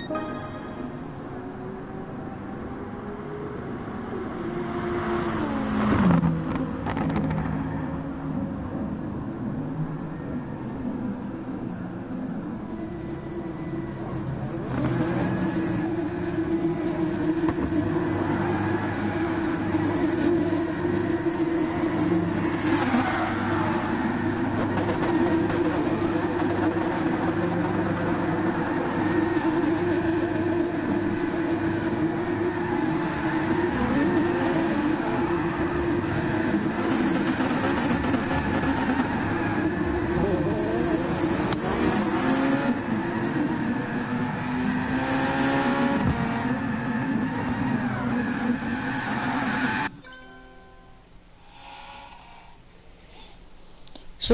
So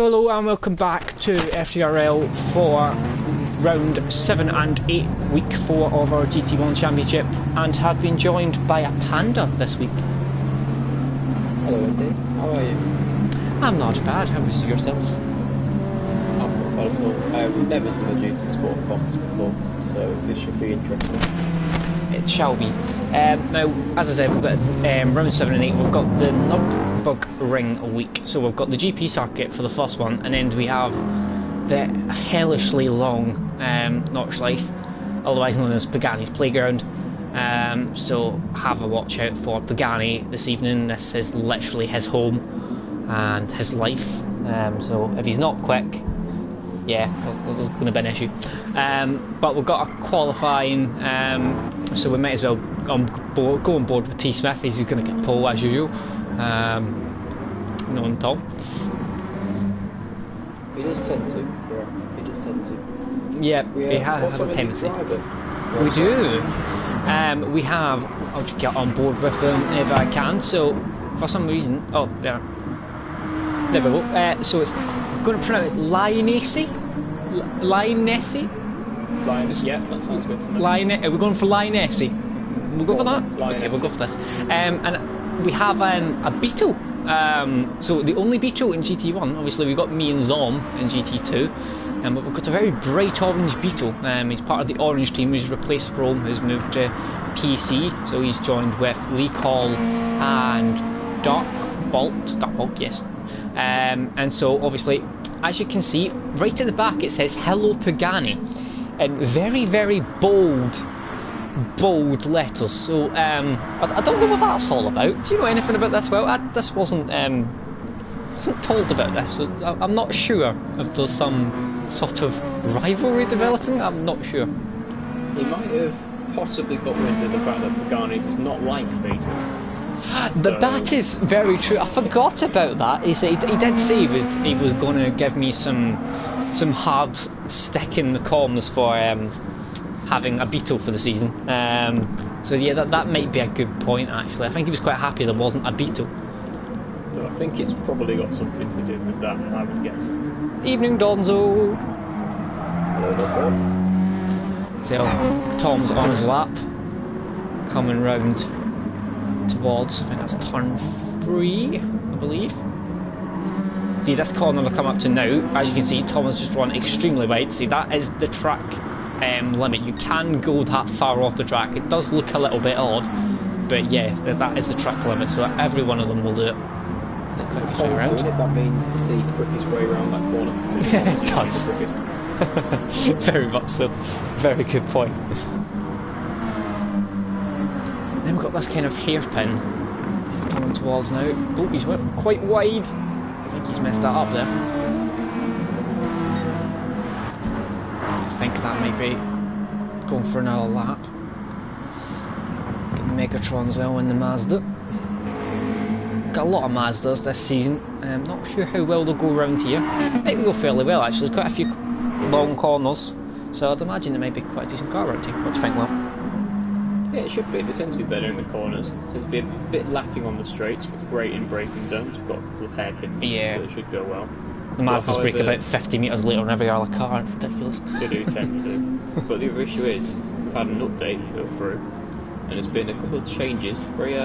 hello and welcome back to FTRL for round 7 and 8, week 4 of our GT1 championship, and have been joined by a panda this week. Hello Andy, how are you? I'm not bad, how was yourself? I'm not bad at all. We've never done the GT Sport comps before, so this should be interesting. It shall be. Now, as I said, we've got round 7 and 8, we've got the Nurburgring week. So we've got the GP circuit for the first one, and then we have the hellishly long Nordschliefe, otherwise known as Pagani's Playground. So have a watch out for Pagani this evening. This is literally his home and his life. So if he's not quick, yeah, there's going to be an issue. But we've got a qualifying, so we might as well go on board with T Smith. He's going to get pole as usual. Knowing Tom. He does tend to, correct? He does tend to. Yeah, he has a tendency. We do. We have. I'll just get on board with him if I can. So, for some reason, oh, there we go. So it's going to pronounce Lionesi. Lionesi. Lionesi. Yeah, that sounds good to me. Are we going for Lionesi? We'll go for that. Lionesi. Okay, we'll go for this. And we have a Beetle. So the only Beetle in GT1, obviously we've got me and Zom in GT2, but we've got a very bright orange Beetle. He's part of the orange team. He's replaced Rome, who's moved to PC, so he's joined with Lee Call and Dark Bolt, yes. And so obviously, as you can see, right at the back it says Hello Pagani, and very, very bold letters. So I don't know what that's all about. Do you know anything about this? Well, this wasn't told about this, so I'm not sure if there's some sort of rivalry developing. I'm not sure. He might have possibly got wind of the fact that Pagani does not like Beetles. But that is very true. I forgot about that. He did say that he was going to give me some hard stick in the corners for having a Beetle for the season. So yeah, that might be a good point actually. I think he was quite happy there wasn't a Beetle. So I think it's probably got something to do with that, I would guess. Evening, Donzo. Hello, Donzo. So Tom's on his lap, coming round towards, I think that's turn 3, I believe. See, this corner will come up to now. As you can see, Tom has just run extremely wide. See, that is the track limit. You can go that far off the track. It does look a little bit odd, but yeah, that is the track limit, so every one of them will do it. If Tom's doing it, that means it's the quickest way around that corner. It does. Very much so. Very good point. Then we've got this kind of hairpin he's coming towards now. Oh, he's went quite wide. I think he's messed that up there. I think that might be going for another lap. Megatron's well in the Mazda. Got a lot of Mazdas this season. I'm not sure how well they'll go around here. Maybe go fairly well actually. There's quite a few long corners, so I'd imagine there might be quite a decent car around here. What do you think, Will? Yeah, it should be. They tend to be better in the corners. It tends to be a bit lacking on the straights, but great in braking zones. We've got a couple of hairpins, yeah, so it should go well. The Mazdas brake about 50 metres later on every other car. It's ridiculous. They do tend to. But the other issue is, we've had an update go through, and there's been a couple of changes, very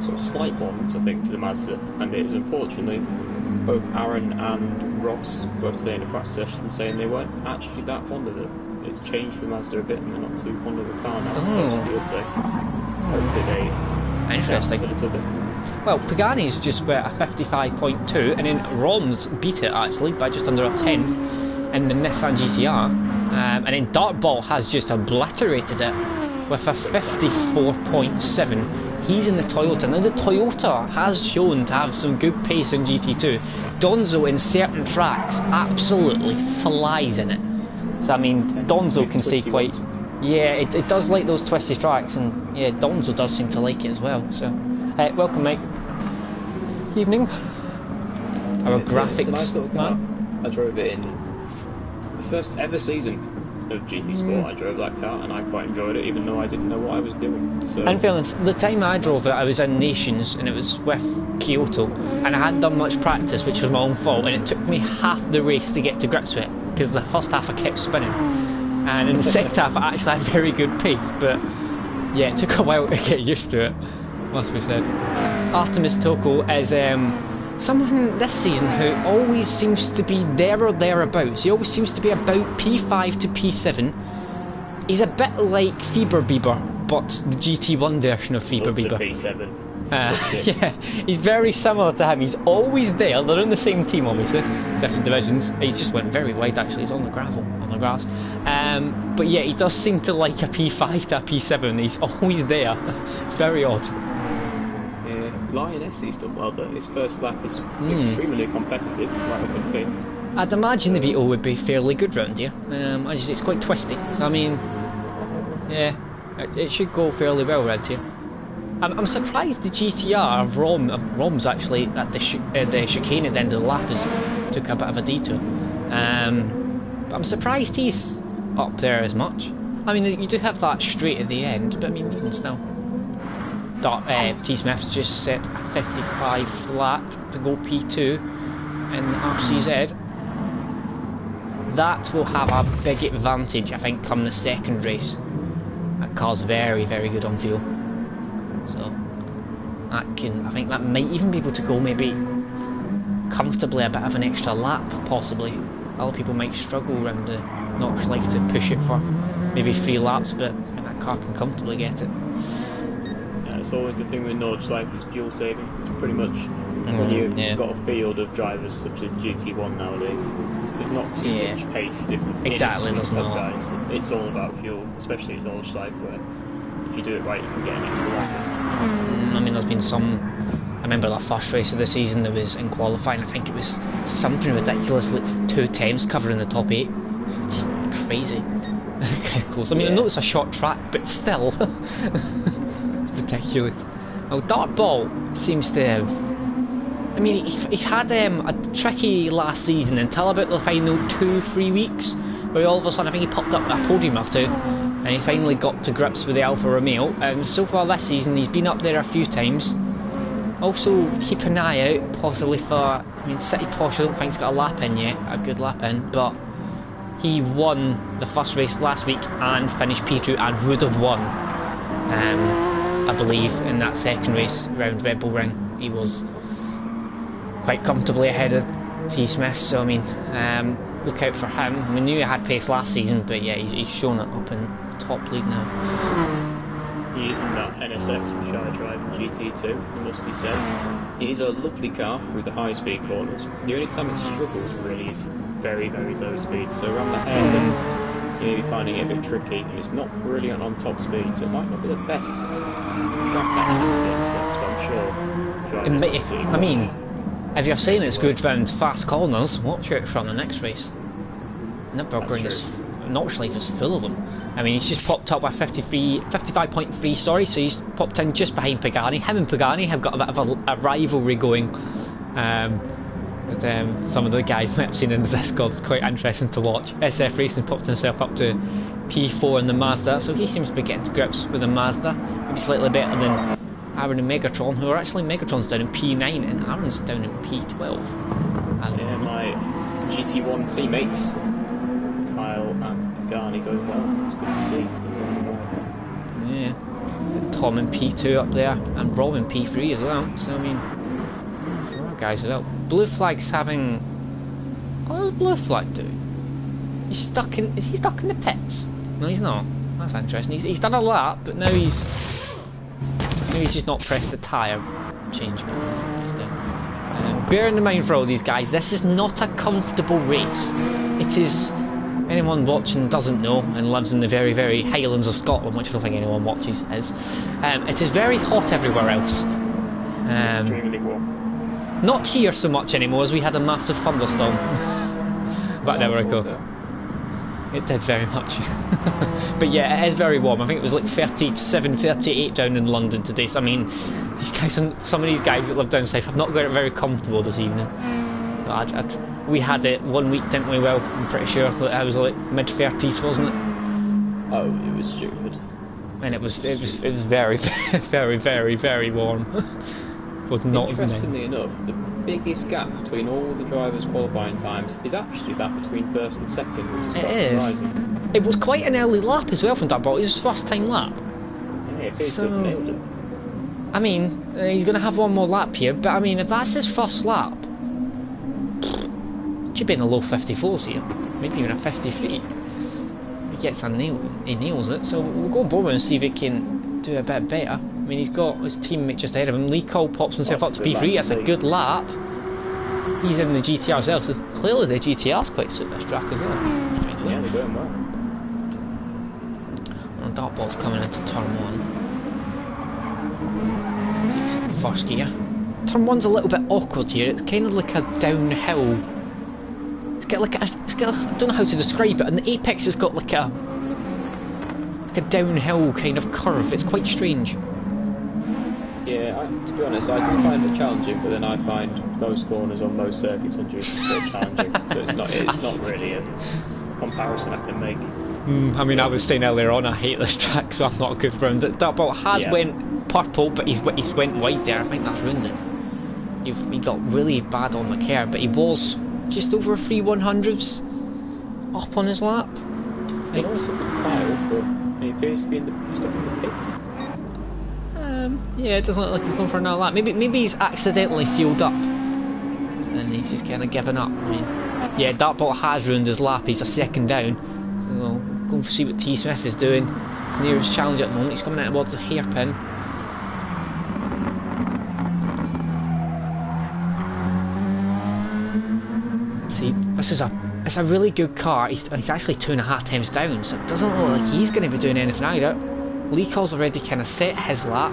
sort of slight ones, I think, to the Mazda, and it is unfortunately both Aaron and Ross both today in a practice session saying they weren't actually that fond of it. it's changed the Mazda a bit, and they're not too fond of the car now. Oh. Post the update. Hopefully they Interesting. adapt a little bit. Well, Pagani's just were a 55.2, and then Rom's beat it actually by just under a 10th in the Nissan GTR, and then Dartball has just obliterated it with a 54.7. He's in the Toyota. Now the Toyota has shown to have some good pace in GT2. Donzo in certain tracks absolutely flies in it. So I mean, Donzo can stay quite... Yeah, it does like those twisty tracks, and yeah, Donzo does seem to like it as well. So, welcome, mate. Evening. Our graphics it's a nice little car. man. I drove it in the first ever season of GT Sport. I drove that car, and I quite enjoyed it, even though I didn't know what I was doing. So, In fairness, the time I drove it, I was in Nations, and it was with Kyoto, and I hadn't done much practice, which was my own fault, and it took me half the race to get to grips with it, because the first half I kept spinning. And in the second half I actually had very good pace, but yeah, it took a while to get used to it, must be said. Artemis Toko is someone this season who always seems to be there or thereabouts. He always seems to be about P5 to P7. He's a bit like Feber Bieber, but the GT1 version of Feber Bieber. P7. Yeah, he's very similar to him. He's always there. They're in the same team, obviously, different divisions. He's just went very wide actually. He's on the gravel, on the grass. But yeah, he does seem to like a P5 to a P7. He's always there. It's very odd. Yeah, Lioness stuff well, but his first lap was extremely competitive, like a good thing. I'd imagine the Beetle would be fairly good round here. It's quite twisty. So I mean, yeah, it should go fairly well round here. I'm surprised the GTR of Rom's actually at the chicane at the end of the lap took a bit of a detour. But I'm surprised he's up there as much. I mean, you do have that straight at the end, but I mean, even still. T Smith's just set a 55 flat to go P2 in the RCZ. That will have a big advantage, I think, come the second race. That car's very, very good on fuel. So I think that might even be able to go maybe comfortably a bit of an extra lap, possibly. Other people might struggle around the Nordschliefe to push it for maybe 3 laps, but that car can comfortably get it. Yeah, it's always the thing with Nordschliefe is fuel saving. It's pretty much when you've got a field of drivers such as GT1 nowadays, there's not too much pace difference. Exactly, there's not. Guys. It's all about fuel, especially in Nordschliefe, where if you do it right, you can get an extra lap. I mean, there's been some. I remember that first race of the season there was in qualifying. I think it was something ridiculous, like 2 temps covering the top 8. It's just crazy. Close. I mean, I know it's a short track, but still, ridiculous. Well, Dartball seems to have. I mean, he had a tricky last season until about the final 2-3 weeks, where all of a sudden I think he popped up a podium or 2. And he finally got to grips with the Alfa Romeo. So far this season he's been up there a few times. Also keep an eye out possibly for, I mean, City Porsche I don't think he's got a lap in yet, a good lap in, but he won the first race last week and finished P2 and would have won, I believe, in that second race around Red Bull Ring. He was quite comfortably ahead of T Smith, so I mean, look out for him. We knew he had pace last season, but yeah, he's shown it up in top league now. He is in that NSX which I drive in GT2, it must be said. It is a lovely car through the high speed corners. The only time it struggles really is very, very low speed, so around the hairpins you may be finding it a bit tricky, and it's not brilliant on top speed, so it might not be the best track action for the NSX, but I'm sure drivers will see. I mean, if you're saying it's good round fast corners, watch out for the next race. Nordschliefe is full of them. I mean, he's just popped up by 55.3, sorry, so he's popped in just behind Pagani. Him and Pagani have got a bit of a rivalry going. Some of the guys might have seen in the Discord. It's quite interesting to watch. SF Racing popped himself up to P4 in the Mazda, so he seems to be getting to grips with the Mazda. Maybe slightly better than Aaron and Megatron, who are actually Megatron's down in P9 and Aaron's down in P12. Yeah, my GT1 teammates, Kyle and Pagani, going well. It's good to see. Yeah, Tom in P2 up there, and Rob in P3 as well. So I mean, for our guys as well. Blue Flag's having. What does Blue Flag do? He's stuck in. Is he stuck in the pits? No, he's not. That's interesting. He's done a lap, but now he's just not pressed the tyre change. Bearing in mind for all these guys, this is not a comfortable race. It is. Anyone watching doesn't know and lives in the very, very Highlands of Scotland, which I don't think anyone watches is. It is very hot everywhere else. Extremely warm. Not here so much anymore, as we had a massive thunderstorm. But there we go. It did very much. But yeah, it is very warm. I think it was like 37, 38 down in London today. So I mean, these guys, some of these guys that live down south have not got it very comfortable this evening. So we had it 1 week, didn't we? Well, I'm pretty sure that it was like mid-30s, wasn't it? Oh, it was stupid. And it was very, very, very, very warm. It was not Interestingly enough, the biggest gap between all the drivers' qualifying times is actually that between first and second, which is quite surprising. It was quite an early lap as well from Dartbolt. It was his first time lap. Yeah, it appears to have nailed it. I mean, he's going to have one more lap here, but I mean, if that's his first lap, should be in the low 54s here, maybe even a 53. He gets a nail, he nails it. So we'll go Bowman and see if he can do a bit better. I mean, he's got his teammate just ahead of him. Lee Cole pops himself up to P3. That's a good lap. He's in the GTR as well, so clearly the GTR's quite suit this track as well. Strangely. Yeah, they're going well. And Dartbolt's coming into turn 1. Takes first gear. Turn 1's a little bit awkward here. It's kind of like a downhill. It's got like I don't know how to describe it. And the apex has got like a downhill kind of curve. It's quite strange. Yeah, to be honest, I do find it challenging, but then I find most corners on most circuits on duty quite challenging. So it's not really a comparison I can make. I mean, I was saying earlier on, I hate this track, so I'm not good for him. Dartbolt has went purple, but he's went white there. I think that's ruined it. He got really bad on the curb, but he was just over 3 100s up on his lap. I know it's a good pile, but he appears to be stuck in the pits. Yeah, it doesn't look like he's going for another lap. Maybe he's accidentally fueled up and he's just kind of given up. I mean, yeah, Dartbolt has ruined his lap. He's a second down. We'll go and see what T Smith is doing. His nearest challenge at the moment. He's coming out towards the hairpin. See, it's a really good car. He's actually 2.5 times down, so it doesn't look like he's going to be doing anything either. Lee Cole's already kind of set his lap.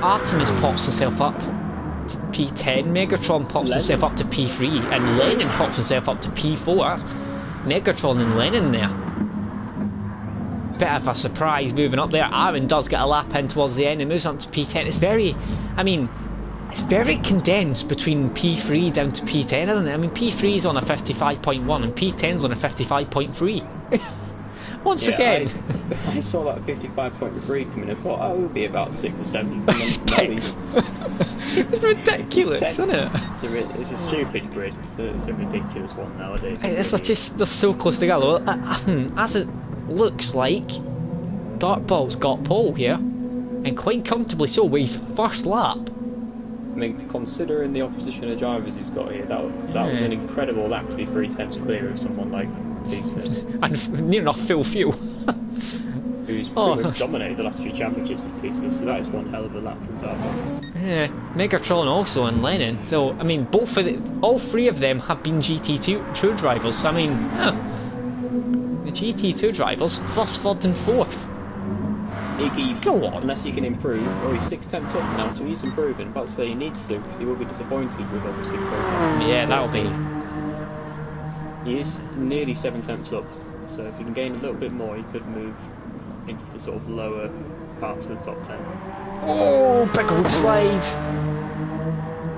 Artemis pops himself up to P10, Megatron pops himself up to P3, and Lennon pops himself up to P4. That's Megatron and Lennon there. Bit of a surprise moving up there. Aaron does get a lap in towards the end and moves up to P10. It's very condensed between P3 down to P10, isn't it? I mean, P3's on a 55.1 and P10's on a 55.3. Once again. I saw that 55.3 coming and thought, oh, it would be about 6 or 7. It's ridiculous, isn't it? It's a stupid grid. It's a ridiculous one nowadays. They're so close together. As it looks like, Dartbolt's got pole here, and quite comfortably so, with his first lap. I mean, considering the opposition of drivers he's got here, that was an incredible lap to be 3 tenths clear of someone like T Smith. And near enough full fuel. Who's pretty much dominated the last 3 championships as T Smith, so that is one hell of a lap from Dartbolt. Yeah, Megatron also and Lennon. So, I mean, all 3 of them have been GT2 drivers. I mean, the GT2 drivers, first, third and fourth. Go on. Unless he can improve. Oh, he's 6 tenths up now, so he's improving. But so he needs to, because he will be disappointed with obviously. Yeah, that'll be. He is nearly 7 tenths up, so if he can gain a little bit more, he could move into the sort of lower parts of the top 10. Oh, big old slide!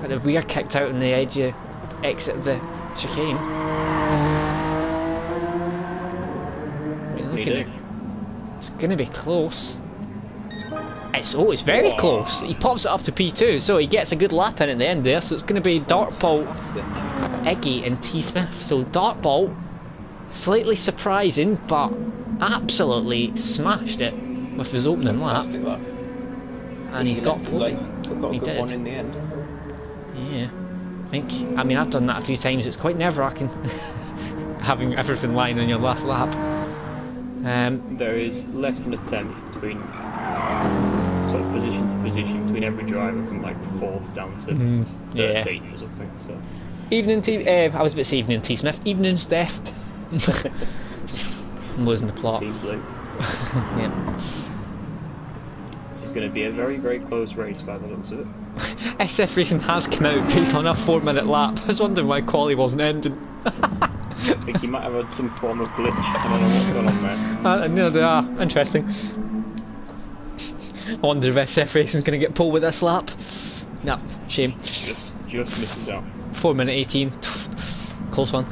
But if we are kicked out on the edge of exit of the chicane. It's going to be close. It's very close. He pops it up to P2, so he gets a good lap in at the end there. So it's going to be Dartbolt, Iggy and T Smith. So Dartbolt, slightly surprising, but absolutely smashed it with his opening lap. And he's got pole. Got a good one in the end. Yeah. I mean, I've done that a few times. It's quite nerve-wracking having everything lying on your last lap. There is less than a tenth between sort of position to position between every driver from like 4th down to 13th or something. So evening T. I was a bit evening T Smith. Evening Steph. I'm losing the plot. Team Blue. Yeah. This is going to be a very, very close race by the looks of it. SF Racing has come out based on a 4-minute lap. I was wondering why quali wasn't ending. I think he might have had some form of glitch. I don't know what's going on there. No, they are. Interesting. I wonder if SF Racing's going to get pulled with this lap. No, shame. Just misses out. 4-minute 18. Close one.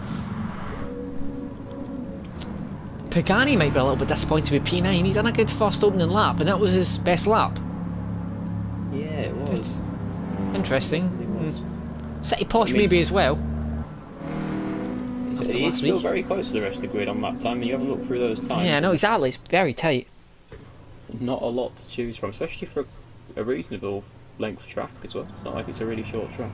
Pagani might be a little bit disappointed with P9. He done a good first opening lap, and that was his best lap. Yeah, it was. Interesting. It was. City Porsche maybe as well. He's still very close to the rest of the grid on lap time, and you have a look through those times. Yeah, no, exactly. It's very tight. Not a lot to choose from, especially for a reasonable length of track as well. It's not like it's a really short track.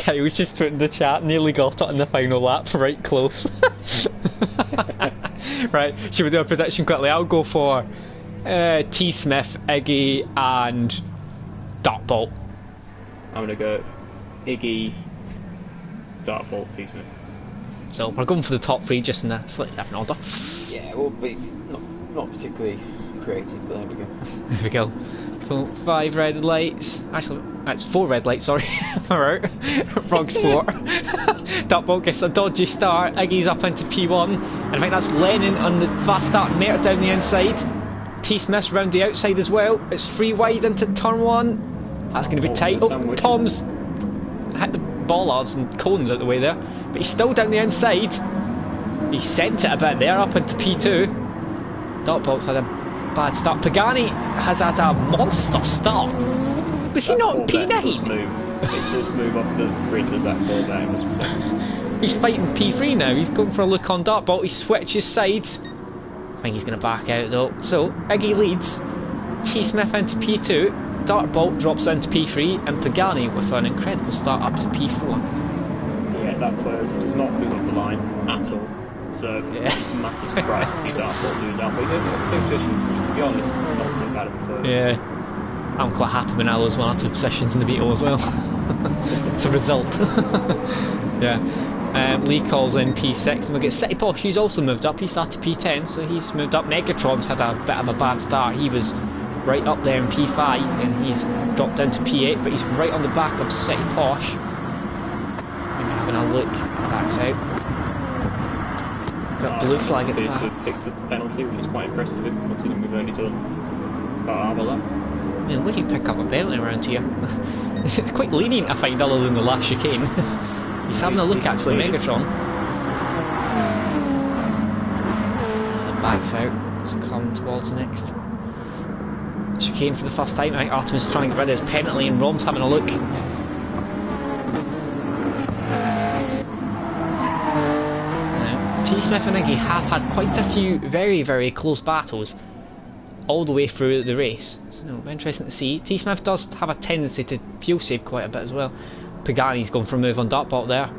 Guy was just put in the chat, nearly got it in the final lap, right close. Right, should we do a prediction quickly? I'll go for T Smith, Iggy and Dartbolt. I'm going to go Iggy, Dartbolt, T Smith. So we're going for the top 3 just in a slightly different order. Yeah, we'll be not particularly creative, but there we go. There we go. 5 red lights. Actually, that's 4 red lights, sorry. Alright. Wrong sport. Dartbolt gets a dodgy start. Iggy's up into P1. And I think that's Lennon on the fast start, Mert down the inside. T Smith's round the outside as well. It's 3 wide into turn 1. That's going to be tight. Oh, Tom's hit the bollards and cones out the way there. But he's still down the inside. He sent it a bit there up into P2. Dartbolt's had a bad start. Pagani has had a monster start. Was he not in P9? It does move off the grid, does that ball there, must be said. He's fighting P3 now. He's going for a look on Dartbolt. He switches sides. I think he's going to back out though. So, Iggy leads. T Smith into P2. Dartbolt drops into P3. And Pagani with an incredible start up to P4. Yeah, that Toyota does not move off the line at all. So it's not a massive surprise to see Dartbolt lose out. But he's only lost 2 positions, which to be honest is not too bad of a Toyota. Yeah, I'm quite happy when I lose 1 or 2 positions in the Beetle as well. It's a result. Yeah. Lee calls in P6 and we'll get City Porsche. He's also moved up. He started P10, so he's moved up. Negatron's had a bit of a bad start. He was right up there in P5 and he's dropped down to P8, but he's right on the back of City Porsche. Maybe having a look. Backs out. Got blue flag at the back. To have picked up the penalty, which is quite impressive considering we've only done about half a lap. Man, where do you pick up a penalty around here? It's quite lenient, I find, other than the last chicane. He's having a look actually, Megatron. Backs out, so come towards the next chicane for the first time. I think Artemis is trying to get rid of his penalty and Rom's having a look. T Smith and Iggy have had quite a few very, very close battles all the way through the race. So interesting to see. T Smith does have a tendency to fuel save quite a bit as well. Pagani's gone for a move on Dartbolt there.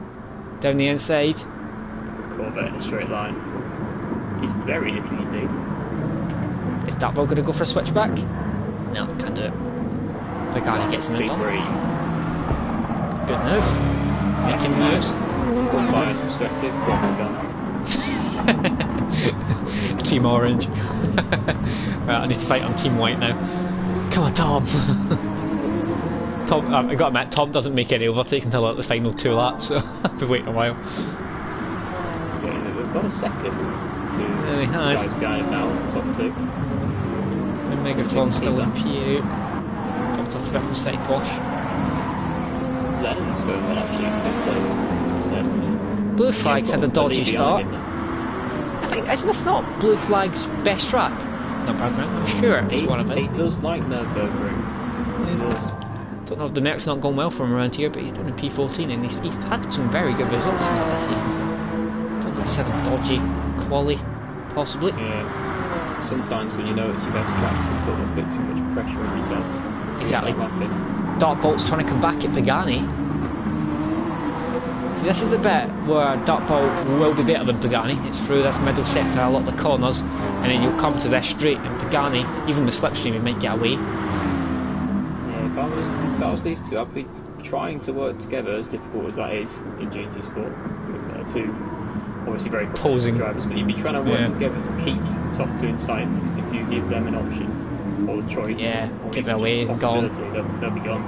Down the inside. Corvette in a straight line. He's very nippy indeed. Is Dartbolt going to go for a switchback? No, can't do it. Pagani gets him in. Good move. Making moves. From bias perspective, well done. Team Orange. Right, I need to fight on Team White now. Come on, Tom. Tom, I got to admit, Tom doesn't make any overtakes until like the final 2 laps, so I've been waiting a while. Yeah, they've got a second to really has. guys behind him now, top 2. And Megatron's still in P8. Dropped off a bit from City Porsche. Lennon's going well actually in 5th place. So, Blue Flag's had a dodgy start. I think, isn't this not Blue Flag's best track? Nurburgring, I'm sure it's one of them. He does like Nurburgring. He does. Don't know if the Merc's not gone well for him around here, but he's done in P14 and he's had some very good results in that this season. So don't know if he's had a dodgy quali, possibly. Yeah. Sometimes when you know it's your best track, you put a bit too much pressure on yourself. Exactly. Dartbolt's trying to come back at Pagani. See, this is the bit where Dartbolt will be better than Pagani. It's through this middle sector, a lot of the corners, and then you'll come to this straight, and Pagani, even with slipstream, he might get away. Yeah, if I was these two, I'd be trying to work together, as difficult as that is in GT Sport. Two obviously very opposing drivers, but you'd be trying to work together to keep the top two in sight, because if you give them an option or a choice, or give it away, gone. They'll be gone.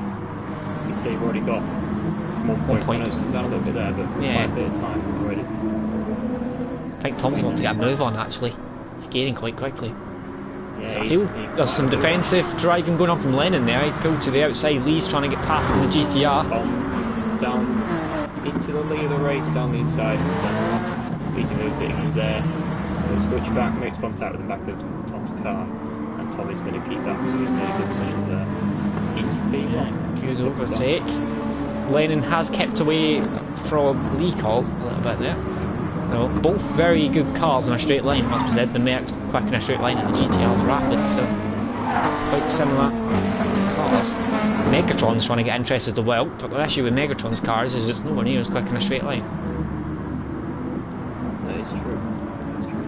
You see, you've already got 1 point. It's come down a little bit there, but quite a bit of time already. I think Tom's want to get a move on actually. He's gaining quite quickly. Yeah, so I feel there's some defensive driving going on from Lennon there. He pulled to the outside. Lee's trying to get past in the GTR. Tom down into the lead of the race, down the inside. He's a little bit, he's there. He'll switch back, makes contact with the back of Tom's car, and Tom is going to keep that, so he's in a good position there. Into P1. Good overtake. Lennon has kept away from Lee Call a little bit there. So both very good cars in a straight line, must be said. The Merc's quick in a straight line and the GTR's rapid, so quite similar cars. Megatron's trying to get interested as well, but the issue with Megatron's cars is it's nowhere near as quick in a straight line. That is true. That's true.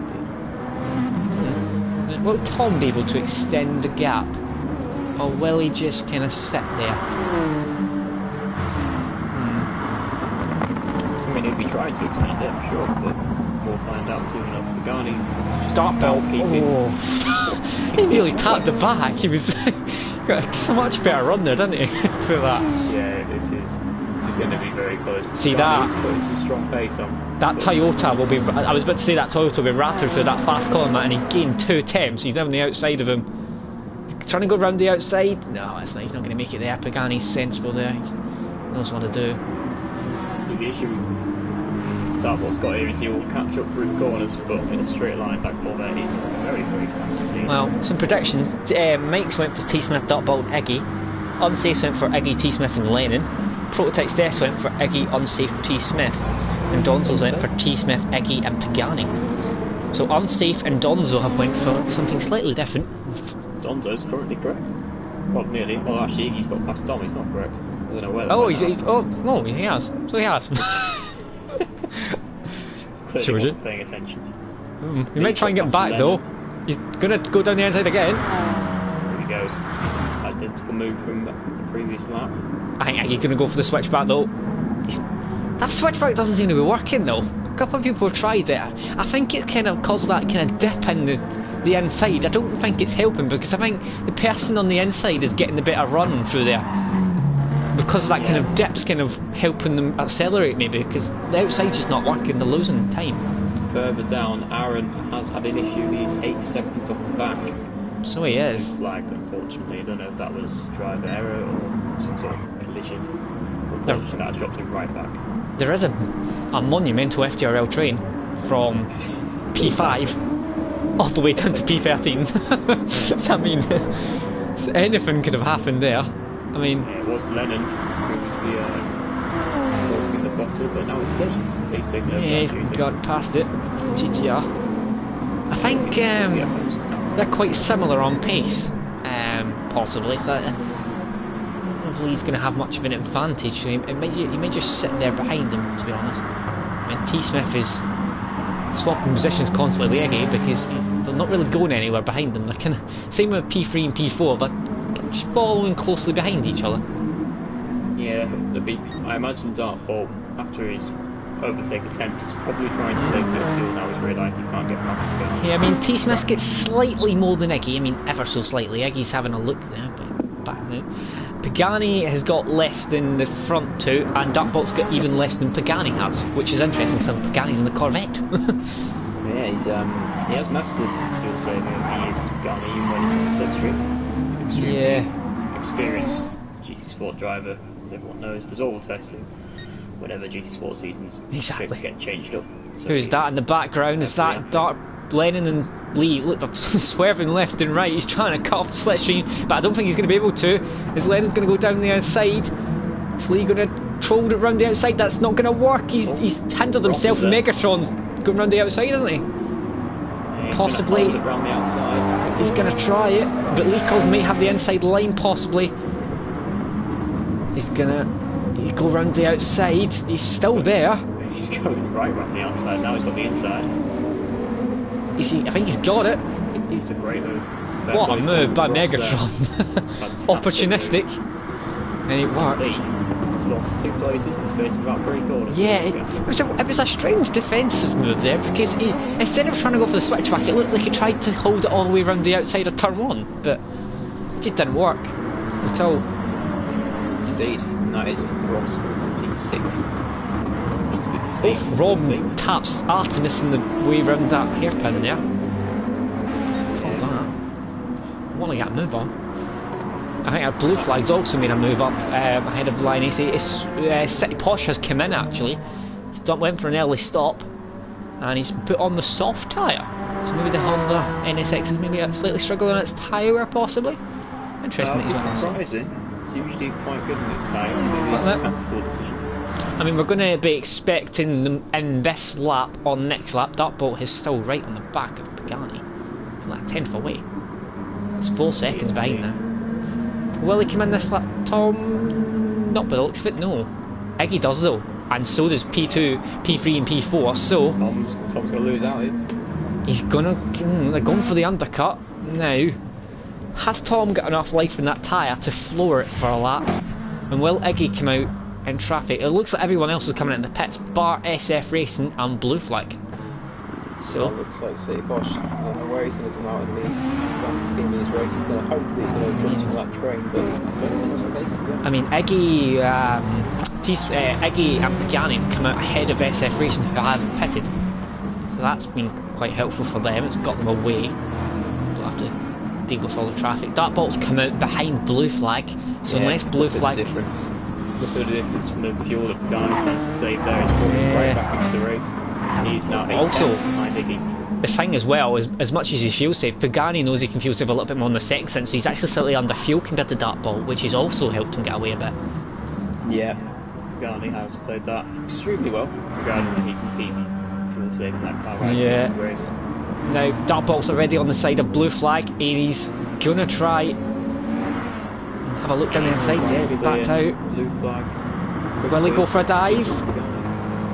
Yeah. Will Tom be able to extend the gap, or will he just kind of sit there? I mean, he'll be trying to extend it, I'm sure, but we'll find out soon enough. Pagani, Dartbolt, he really tapped the back. He was got so much better run there, didn't he? For that. Yeah, this is going to be very close. See that? He's putting some strong pace on. That Toyota will be. I was about to say that Toyota will be rapid through that fast corner, and he gained 2 attempts. He's now on the outside of him. Trying to go round the outside. No, it's not. He's not going to make it there. Pagani's sensible there. He knows what to do. The issue Dartbolt's got here is he'll catch up through the corners, but in a straight line back for there, he's very, very fast indeed. Well, some predictions. Mike's went for T Smith, Dartbolt, Iggy. Unsafe went for Iggy, T Smith and Lennon. Prototype's Death went for Iggy, Unsafe, T Smith. And Donzo's went for T Smith, Iggy and Pagani. So Unsafe and Donzo have went for something slightly different. Donzo's currently correct. Well, nearly. Well, actually, Iggy's got past Tom, he's not correct. I don't know where. Oh, no, he has. So he has. Clearly wasn't paying attention. He might try and get back though. He's gonna go down the inside again. There he goes. Identical move from the previous lap. I think he's gonna go for the switchback though. That switchback doesn't seem to be working though. A couple of people have tried it. I think it's kind of caused that kind of dip in the inside. I don't think it's helping because I think the person on the inside is getting the better run through there. Because of that kind of dip's kind of helping them accelerate maybe, because the outside's just not working, they're losing time. Further down, Aaron has had an issue, he's 8 seconds off the back. So he is. Flag, unfortunately, I don't know if that was driver error or some sort of collision. Unfortunately, that dropped him right back. There is a monumental FTRL train from P5 all the way down to P13. So I mean, anything could have happened there. I mean, yeah, it was Lennon who was the in the bottom, but now it's Lee. He's taken over. Yeah, he's got past it. GTR. I think they're quite similar on pace, possibly. So I don't know if Lee's going to have much of an advantage. So he may just sit there behind him, to be honest. I mean, T Smith is swapping positions constantly with Iggy because they're not really going anywhere behind them. They're kind of same with P3 and P4, but just following closely behind each other. Yeah, I imagine Dartbolt, after his overtake attempts, is probably trying to save a bit of fuel now he's realised he can't get past the Yeah, I mean, T Smith gets slightly more than Iggy, I mean, ever so slightly. Iggy's having a look there, but back now. Pagani has got less than the front two, and Dartbolt's got even less than Pagani has, which is interesting because Pagani's in the Corvette. Yeah, he has mastered fuel saving. He is Pagani even when he's on the street. Extremely experienced GT Sport driver, as everyone knows. There's all testing whenever GT Sport seasons get changed up. So who's that in the background? Is that Lennon and Lee? Look, they're swerving left and right. He's trying to cut off the slipstream, but I don't think he's going to be able to. Is Lennon's going to go down the outside? Is Lee going to troll it round the outside? That's not going to work. He's hindered himself. Megatron's going round the outside, isn't he? Possibly. Around the outside. He's going to try it, but Lee Cold may have the inside line, possibly. He's gonna go round the outside. He's still there. He's going right around the outside now. He's got the inside. I think he's got it. It's a great move. What a move by Megatron. Opportunistic. Move. And it worked. He's lost 2 places in the space of about 3 corners. Yeah, it was a strange defensive move there, because instead of trying to go for the switchback, it looked like he tried to hold it all the way around the outside of turn 1, but it just didn't work at all. Indeed, and that is Ross to P6. Rom taps Artemis in the way around that hairpin there. I want to get a move on. I think our blue flag's also made a move up ahead of line AC. City Posh has come in actually. Went for an early stop, and he's put on the soft tyre. So maybe the Honda NSX is maybe slightly struggling on its tyre wear possibly. Interesting. It's surprising. It's usually quite good in its tyres. Maybe it's a tactical decision. I mean, we're going to be expecting them in this lap or next lap. Dartbolt is still right on the back of Pagani. He's like 10th away. It's 4 seconds behind now. Will he come in this lap, Tom? Not by the looks of it, no. Iggy does though, and so does P2, P3 and P4, so... Tom's going to lose out here. He's they're going for the undercut. Now, has Tom got enough life in that tyre to floor it for a lap? And will Iggy come out in traffic? It looks like everyone else is coming in the pits, bar SF Racing and Blue Flag. So it looks like City Bosch. I don't know where he's going to come out in the grand scheme of this race. He's going to hope that he's going to jump from that train, but I don't think that's the case. I mean, Iggy and Pagani have come out ahead of SF Racing, who hasn't pitted. So that's been quite helpful for them. It's got them away. Don't have to deal with all the traffic. Dartbolt's come out behind Blue Flag, so unless Blue Flag... Look at the difference from the fuel that Pagani had to save there. He's brought right back into the race. He's now also behind Iggy. the thing as well is, as much as he's fuel safe, Pagani knows he can fuel save a little bit more on the second stint, so he's actually slightly under fuel compared to Dartbolt, which has also helped him get away a bit. Yeah, Pagani has played that extremely well, regarding that he can keep fuel saving that car right in the race. Now Dartbolt's already on the side of Blue Flag, and he's gonna try and have a look down the inside there, be backed out. Blue Flag. Will he go for a dive?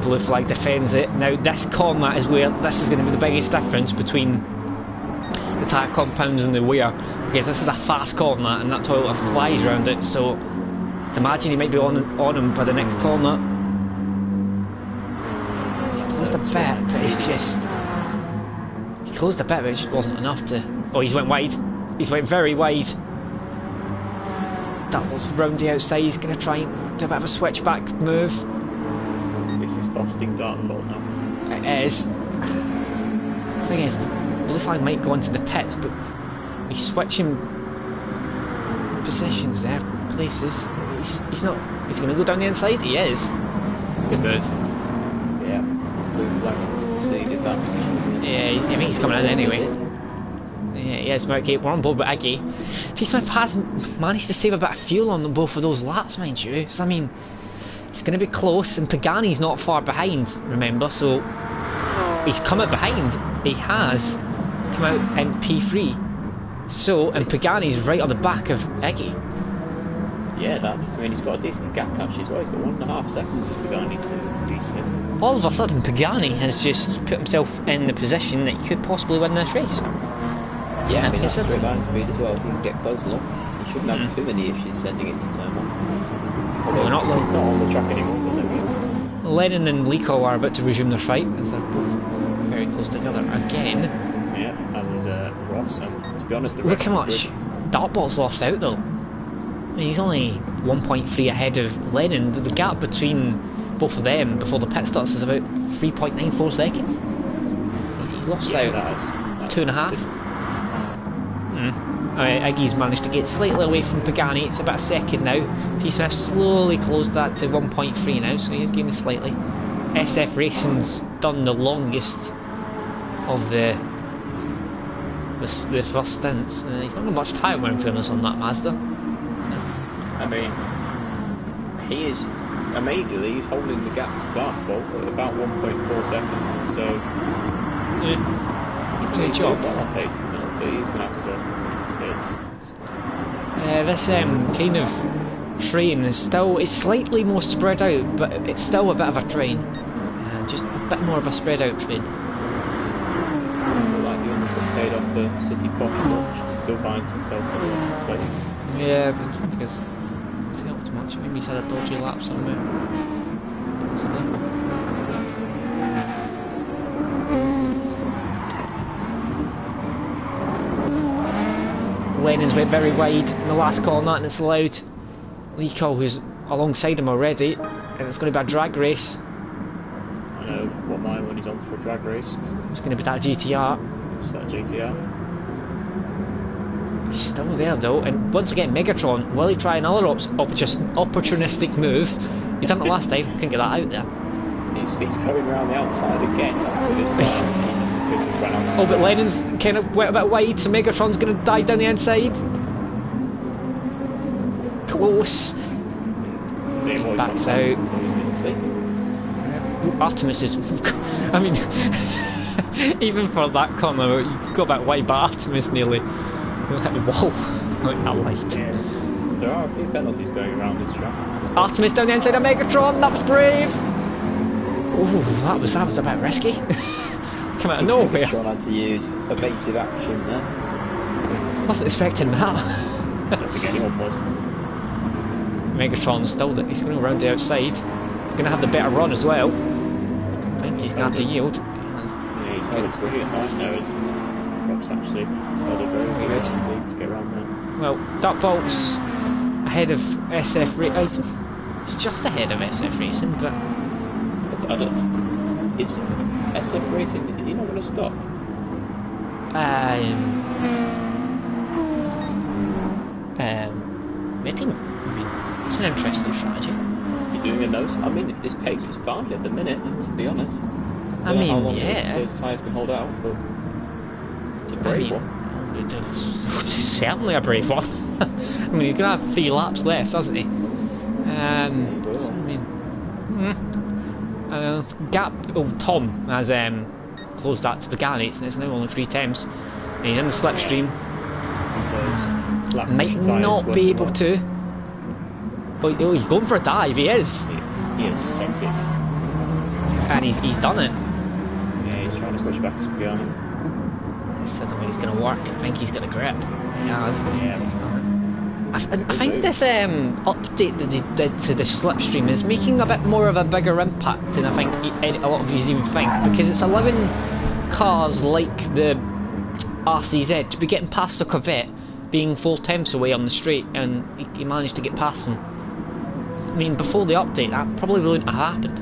Blue Flag defends it. Now this corner is where this is going to be the biggest difference between the tyre compounds and the wear, because this is a fast corner and that Toyota flies around it, so to imagine he might be on him by the next corner. He's closed a bit, but it's just... He closed a bit, but it just wasn't enough to... Oh, he's went wide. He's went very wide. That was round the outside. He's going to try and do a bit of a switchback move. This is costing Dartbolt now. It is. The thing is, Blue Flag might go into the pits, but he's switching positions there, places. He's not. He's going to go down the inside. He is. Good move. Yeah. Blue Flag conceded that position. Yeah, I think he's coming in anyway. Yeah, he is. Okay, we're on board with Iggy. T. Smith has managed to save a bit of fuel on them both of those laps, mind you. So I mean, it's going to be close, and Pagani's not far behind, remember, so he's come out behind. He has come out in P3. So, and Pagani's right on the back of Iggy. Yeah, I mean, he's got a decent gap actually as well. He's got 1.5 seconds as Pagani to T. Smith. All of a sudden, Pagani has just put himself in the position that he could possibly win this race. Yeah, I mean, that's straight line speed as well. If you can get close enough, he shouldn't have too many issues sending it to turn 1. Well, not he's not on the track anymore, but there we go. Lennon and Liko are about to resume their fight as they're both very close together again. Yeah, as is Ross, and to be honest, the rest... Look how much Dartbolt's lost out though. I mean, he's only 1.3 ahead of Lennon. The gap between both of them before the pit starts is about 3.94 seconds. He's lost out that's 2.5. Iggy's managed to get slightly away from Pagani. It's about a second now. T. Smith slowly closed that to 1.3 now, so he is gaining slightly. SF Racing's done the longest of the first stints. He's not got much tyre wear firmness on that Mazda. So. I mean, he is amazingly, he's holding the gap to Dartbolt at about 1.4 seconds. So yeah, he's doing a job well on pace, but he's going to have to. This kind of train is still, it's slightly more spread out, but it's still a bit of a train. Just a bit more of a spread out train. Like the undercut paid off the City Posh watch, he still finds himself in the wrong place. Yeah, because it's helped much. Maybe he's had a dodgy lap somewhere. Possibly. Lennon's went very wide in the last corner and it's allowed Lico, who's alongside him already, and it's going to be a drag race. I know what mine when he's on for a drag race. It's going to be that GTR. It's that GTR. He's still there though, and once again Megatron, will he try another opportunistic move? He done it last time, couldn't get that out there. He's going around the outside again. This time he just appears to run out. Oh, but Lennon's kind of went a bit wide, so Megatron's going to dive down the inside. Close. Backs out. Artemis is... I mean, even for that corner, you could go a bit wide, but Artemis nearly hit the wall. Like that light. Yeah. There are a few penalties going around this track. Artemis down the inside of Megatron, that was brave! Ooh, that was a bit risky. Come out of nowhere. Megatron had to use evasive action there. Wasn't expecting that. I don't think anyone was. Megatron's still he's going around the outside. He's going to have the better run as well. I think he's going to have to yield. Yeah, he's held a brilliant line there as Rock's actually held a very good lead to get around there. Well, Dark Bolt's ahead of SF Racing. He's just ahead of SF Racing, but... I don't... Is SF Racing, is he not going to stop? Maybe. I mean, it's an interesting strategy. Is he doing a nose? I mean, his pace is fine at the minute, to be honest. I mean, how long yeah. those tyres can hold out, but it's a brave one. It's certainly a brave one. I mean, he's going to have 3 laps left, hasn't he? He will. So, I mean, Tom has closed that to Pagani, and it's now only 3 times. And he's in the slipstream. Might not be able to. Oh, he's going for a dive, he is. He has sent it. And he's done it. Yeah, he's trying to switch back to Pagani. This doesn't mean he's going to work. I think he's got a grip. He has. Yeah, he's done it. I think this update that they did to the slipstream is making a bit more of a bigger impact than I think a lot of you even think, because it's 11 cars like the RCZ to be getting past the Corvette being 4 tenths away on the straight, and he managed to get past them. I mean, before the update that probably wouldn't have happened.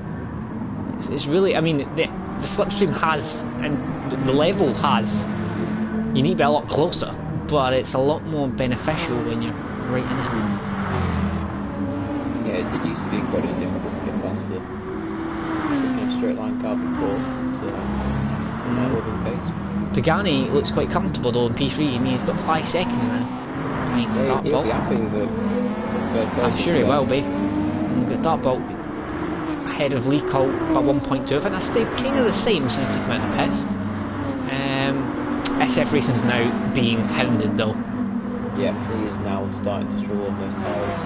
It's really, I mean, the slipstream has, and the level has, you need to be a lot closer, but it's a lot more beneficial when you're right in it. Yeah, it did used to be incredibly difficult to get past the straight line car before, so pace. Pagani looks quite comfortable though in P3, and he's got 5 seconds now. He'll be happy with it. I'm sure he will be. And got Dartbolt ahead of Lico by 1.2. I think that's stayed kind of the same since they come out of the pits. SF Racing's now being hounded though. Yeah, he is now starting to struggle on those tyres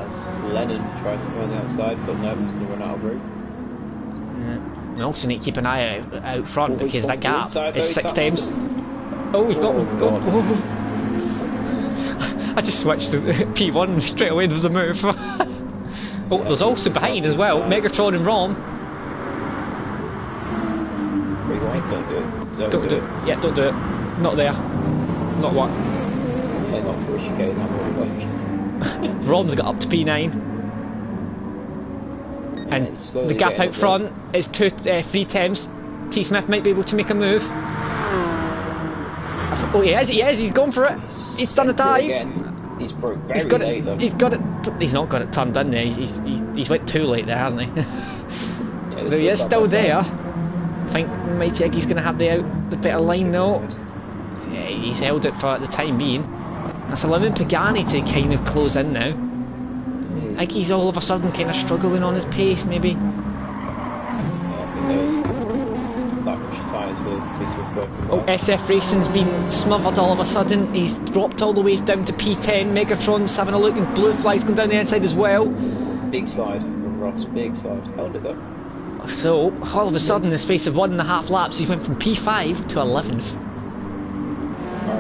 as Lennon tries to go on the outside, but no, he's going to run out of room. We also need to keep an eye out front because that gap is 6 times. Oh, he's got. Oh. I just switched to P1 straight away. There was a move. Oh, there's also behind as well Megatron and Rom. Don't do it. Don't do it. Yeah, don't do it. Not there. Not what? Yeah, not for a chicane. Rom's got up to P9. And the gap out front is 3 tenths. T Smith might be able to make a move. Oh, he is, he's gone for it. He's done a dive. He's broke very late though. He's got it. He's not got it turned in there. He's went too late there, hasn't he? Yeah, but he is still there. I think Mighty Iggy's going to have the better line though. Yeah, he's held it for the time being. That's allowing Pagani to kind of close in now. Iggy's all of a sudden kind of struggling on his pace, maybe. Yeah, I think those back pushy tyres will T-Swift working Oh, well. SF Racing's been smothered all of a sudden. He's dropped all the way down to P10. Megatron's having a look, and Blue Fly's gone down the inside as well. Big slide from Ross, big slide. Held it though. So, all of a sudden, in the space of 1.5 laps, he went from P5 to 11th.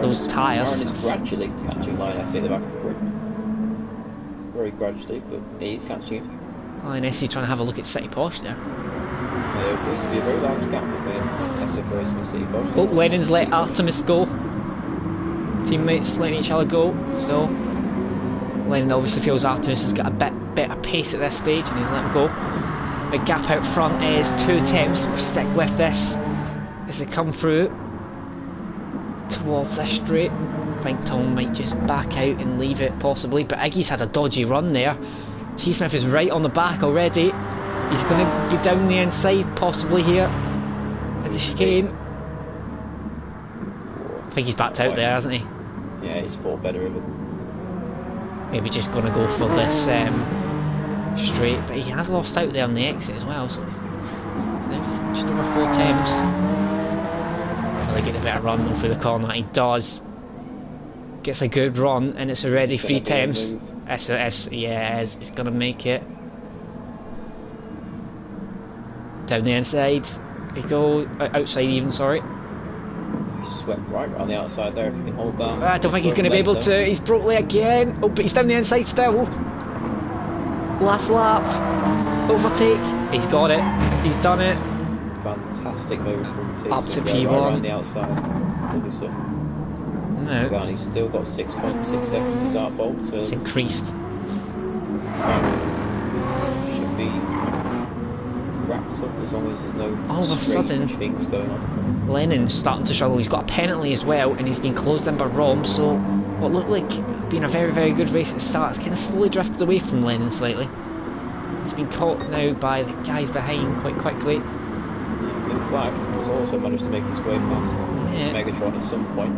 Those tyres. Aaron is gradually catching line, I see the back of the grid. Very gradually, but he's catching it. Oh, and SC trying to have a look at City Porsche there. There appears to be a very large gap between SF Racing and City Porsche. Oh, Lennon's let Artemis go. Teammates letting each other go, so Lennon obviously feels Artemis has got a bit better pace at this stage and he's let him go. The gap out front is 2 attempts. We'll stick with this as they come through towards this straight. I think Tom might just back out and leave it possibly, but Iggy's had a dodgy run there. T-Smith is right on the back already. He's going to be down the inside possibly here at the chicane. I think he's backed out there, hasn't he? Yeah, he's thought better of it. Maybe just going to go for this straight, but he has lost out there on the exit as well, so it's just over 4 attempts. Will he get a better run though through the corner? He does. Gets a good run, and it's already 3 attempts. Yeah, he's going to make it. Down the inside. He go outside even, sorry. He's swept right around the outside there if he can hold that. I don't think he's going to be able to. He's broke late again. Oh, but he's down the inside still. Last lap. Overtake. He's got it. He's done it. Fantastic move from T. Up to Right P1. around the outside. Lovely stuff. No. Gran, he's still got 6.6 seconds of dart bolt. So It's increased. should be wrapped up as long as there's no All of a sudden, things going on. Lennon's starting to struggle. He's got a penalty as well, and he's been closed in by Rom, so what looked like being a very, very good race at the start, it's kind of slowly drifted away from Lennon slightly. He's been caught now by the guys behind quite quickly. Blue Flag has also managed to make his way past Megatron at some point,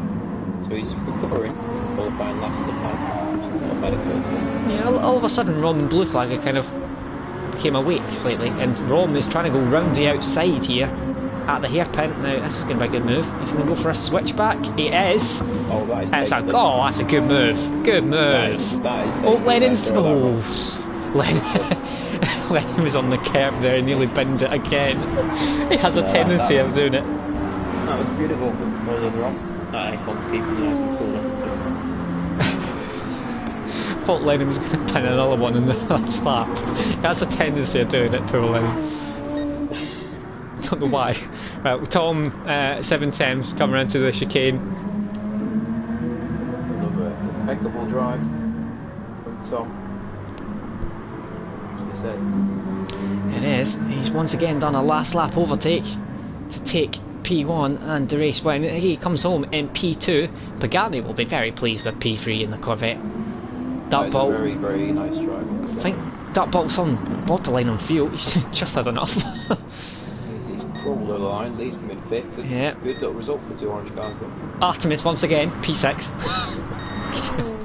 so he's recovering from qualifying last at night. Yeah, all of a sudden Rom and Blue Flag are kind of became awake slightly, and Rom is trying to go round the outside here at the hairpin. Now this is going to be a good move. He's going to go for a switchback. He is. Oh, that is That's a good move. Good move. That is Oh, Lennon's. Oh, Lennon was on the curb there and nearly binned it again. He has a tendency of doing it. That was beautiful. Well done, Rom. That icon's keeping nice and cool. I thought Lennon was going to pin another one in the last lap. He has a tendency of doing it, poor Lennon. Don't know why. Right, Tom, 7 attempts, come around to the chicane. Another impeccable drive from Tom. It is. He's once again done a last lap overtake to take P1 and the race win. He comes home in P2. Pagani will be very pleased with P3 in the Corvette. Dartbolt. Very, very nice drive. I think Dartbolt's on borderline on fuel. He's just had enough. He's crawled over the line, leads him in 5th. Good, good little result for 2 orange cars though. Artemis once again, P6.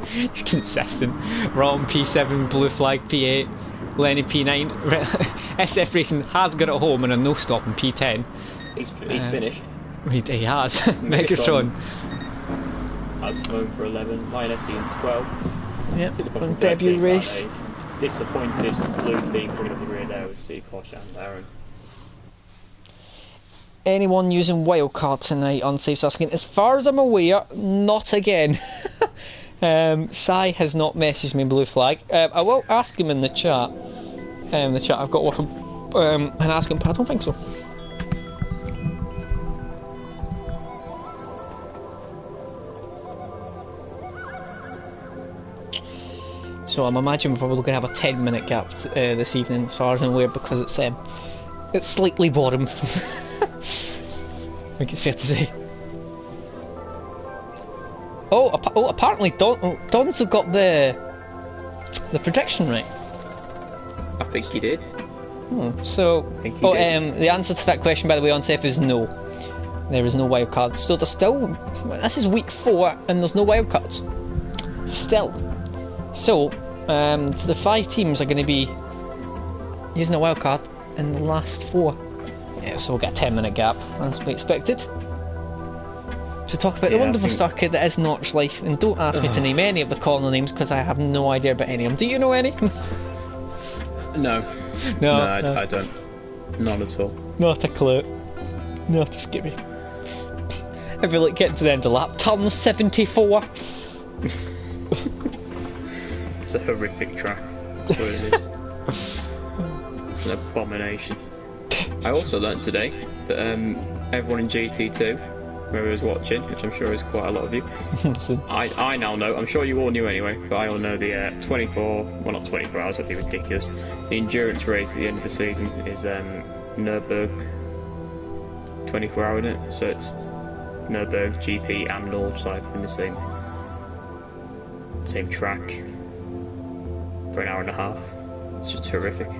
He's consistent. Rom P7, Blue Flag P8, Lenny P9. SF Racing has got it home in a no stop in P10. He's finished. He has. Megatron has flown for 11, Lion SE in 12. Yep, on debut race. Disappointed blue team coming up the rear there with C. Porsche and Aaron. Anyone using wildcard tonight on Safe Asking? As far as I'm aware, not again. Sai has not messaged me Blue Flag. I will ask him in the chat. I've got with him and ask him, but I don't think so. So I'm imagining we're probably going to have a 10-minute gap this evening, as far as I'm aware, because it's slightly boring. I think it's fair to say. Apparently Don's have got the prediction right. I think he did. So, the answer to that question, by the way, on Seth is no. There is no wild cards. So there's still. This is week 4, and there's no wild cards. Still. So, the 5 teams are going to be using a wild card in the last 4. Yeah, so we'll get a 10-minute gap, as we expected. to talk about the wonderful circuit that is Nordschliefe, and don't ask me to name any of the corner names because I have no idea about any of them. Do you know any? No. No, I don't. Not at all. Not a clue. Not a skibby. If you like getting to the end of lap, turn 74. It's a horrific track. That's what it is. It's an abomination. I also learnt today that everyone in GT2, whoever was watching, which I'm sure is quite a lot of you, I now know, I'm sure you all knew anyway, but I all know the 24, well not 24 hours, that'd be ridiculous. The endurance race at the end of the season is Nurburgring 24 hour, isn't it? So it's Nurburgring, GP and Nordschleife in the same track for an hour and a half. It's just horrific.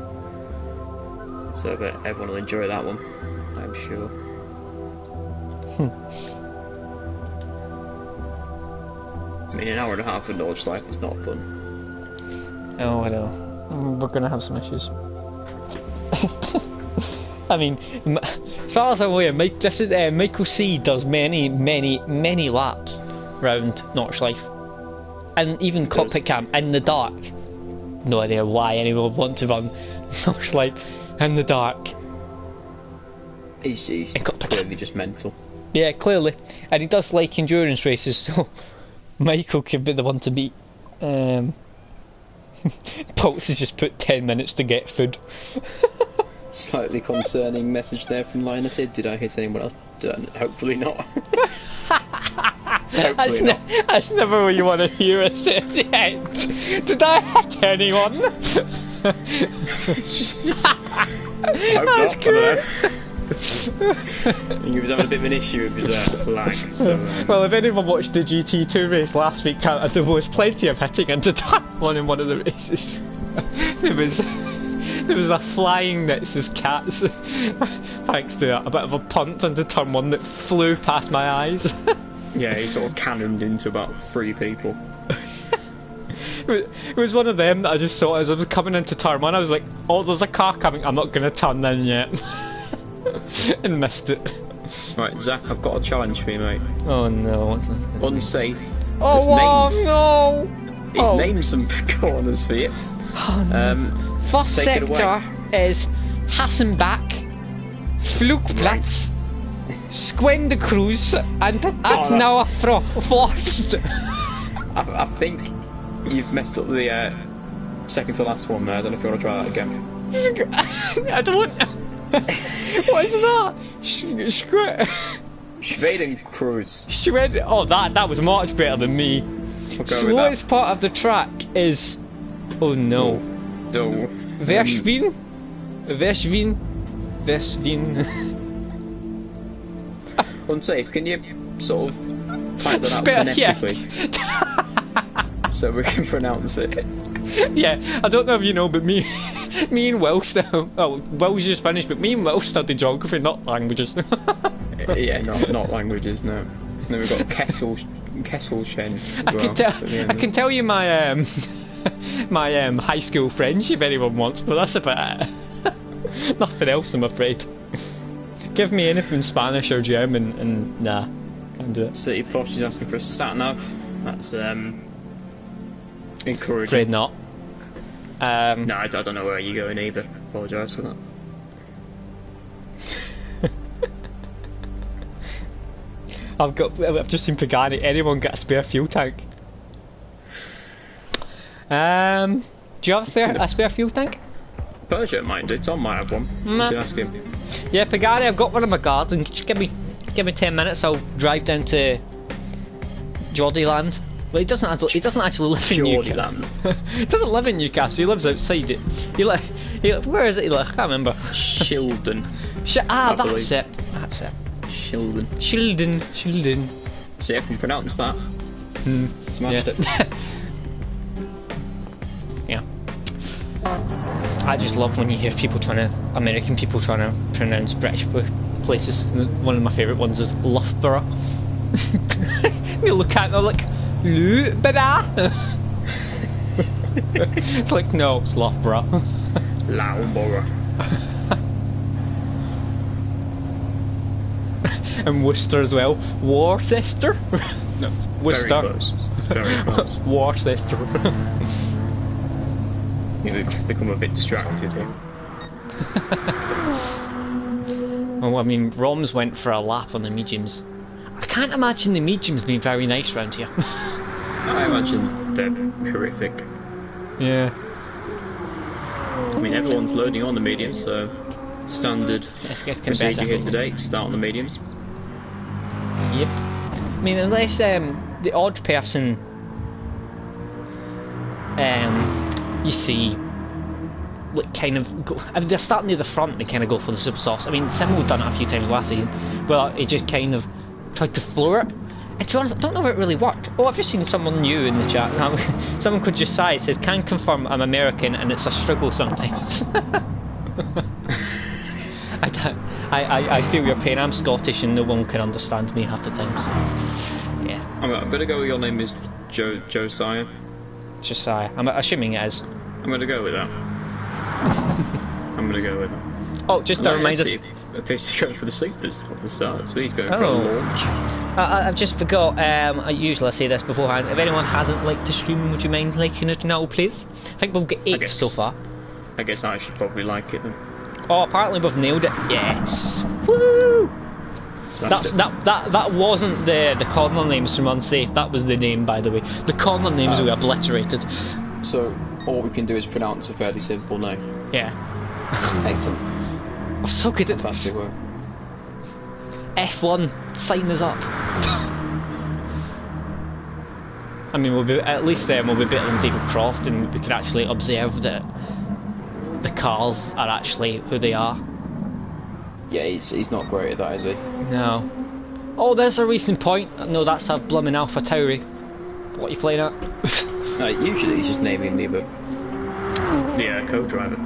So I bet everyone will enjoy that one, I'm sure. I mean, an hour and a half of Nordschleife is not fun. Oh, I know. We're gonna have some issues. I mean, as far as I'm aware, Michael C does many laps round Nordschleife, and even cockpit cam in the dark. No idea why anyone would want to run Nordschleife in the dark. He's clearly just mental. Yeah, clearly, and he does like endurance races, so Michael could be the one to beat. Pulse has just put 10 minutes to get food. Slightly concerning message there from Lionel. Said, did I hit anyone else? Hopefully not. Hopefully not. That's never what you want to hear us at the end. Did I hit anyone? It's just hope That's not. great. I think he was having a bit of an issue with his lag. So, well, if anyone watched the GT2 race last week, there was plenty of hitting into turn one in one of the races. There was a flying Nix's cats, thanks to a bit of a punt into turn one that flew past my eyes. Yeah, he sort of cannoned into about 3 people. It was one of them that I just saw as I was coming into turn one. I was like, oh, there's a car coming, I'm not going to turn in yet. And missed it. Right, Zach, I've got a challenge for you, mate. Oh no, what's that? Unsafe. Oh, no! He's named some corners for you. Oh, no. First sector is Hassenbach, Flugplatz, Skwendekruz, and Atnauer Forst. I think you've messed up the second to last one there. I don't know if you want to try that again. I don't. What is that? Schwedenkreuz. Oh, that was much better than me. Slowest part of the track is. Oh no. No. Verschwin. Unsafe. Can you sort of type that out phonetically? So we can pronounce it. Yeah, I don't know if you know, but me and Will Will's just finished, but me and Will studied geography, not languages. Yeah, not languages, no. And then we've got Kesselchen. I can tell you my my high school friends if anyone wants, but that's about it. Nothing else, I'm afraid. Give me anything Spanish or German, and nah, can't do it. City Posh is asking for a sat nav. That's encouraging. Afraid not. No, I don't know where you're going either. Apologise for that. I've just seen Pagani. Anyone got a spare fuel tank? Do you have a spare fuel tank? Peugeot might do. Tom might have one. You should ask him. Yeah, Pagani, I've got one in my garden. Just give me 10 minutes. I'll drive down to Geordieland. Well, he doesn't actually live in Newcastle. He doesn't live in Newcastle. He lives outside it. Where is it? I can't remember. Shildon. That's it. Shildon. See, I can pronounce that. Smashed it. Yeah. I just love when you hear American people trying to pronounce British places. One of my favourite ones is Loughborough. You look at them like, Loughborough. It's like, no, it's Loughborough. And Worcester as well. Worcester? No, it's Worcester. Very close. Very close. Worcester. You've become a bit distracted here. Well, I mean, Roms went for a lap on the mediums. I can't imagine the mediums being very nice around here. I imagine they're horrific. Yeah. I mean, everyone's loading on the mediums, so standard procedure here today, start on the mediums. Yep. I mean, unless the odd person you see like kind of go, I mean, they're starting near the front and kind of go for the super softs. I mean, Simmel done it a few times last season, but he just kind of tried to floor it. And to be honest, I don't know if it really worked. Oh, I've just seen someone new in the chat. Someone could just say, it says, can confirm I'm American and it's a struggle sometimes. I feel your pain. I'm Scottish and no one can understand me half the time, so yeah. I'm gonna go with your name is Josiah. Josiah. I'm assuming it is. I'm gonna go with that. I'm gonna go with that. Oh, just a reminder. It appears to go for the sleepers at the start, so he's going for a launch. I've just forgot, I usually say this beforehand, if anyone hasn't liked the stream, would you mind liking it now, please? I think we've got 8 so far. I guess I should probably like it then. Oh, apparently we've nailed it. Yes! Woo! That wasn't the corner names from Unsafe, that was the name, by the way. The corner names we obliterated. So, all we can do is pronounce a fairly simple name. Yeah. Excellent. We're so good at this. Fantastic work. F1, sign us up. I mean, we'll be at least we'll be better than David Croft, and we can actually observe that the cars are actually who they are. Yeah, he's not great at that, is he? No. Oh, there's a recent point. No, that's a blooming Alpha Tauri. What are you playing at? Usually he's just naming the co-driver.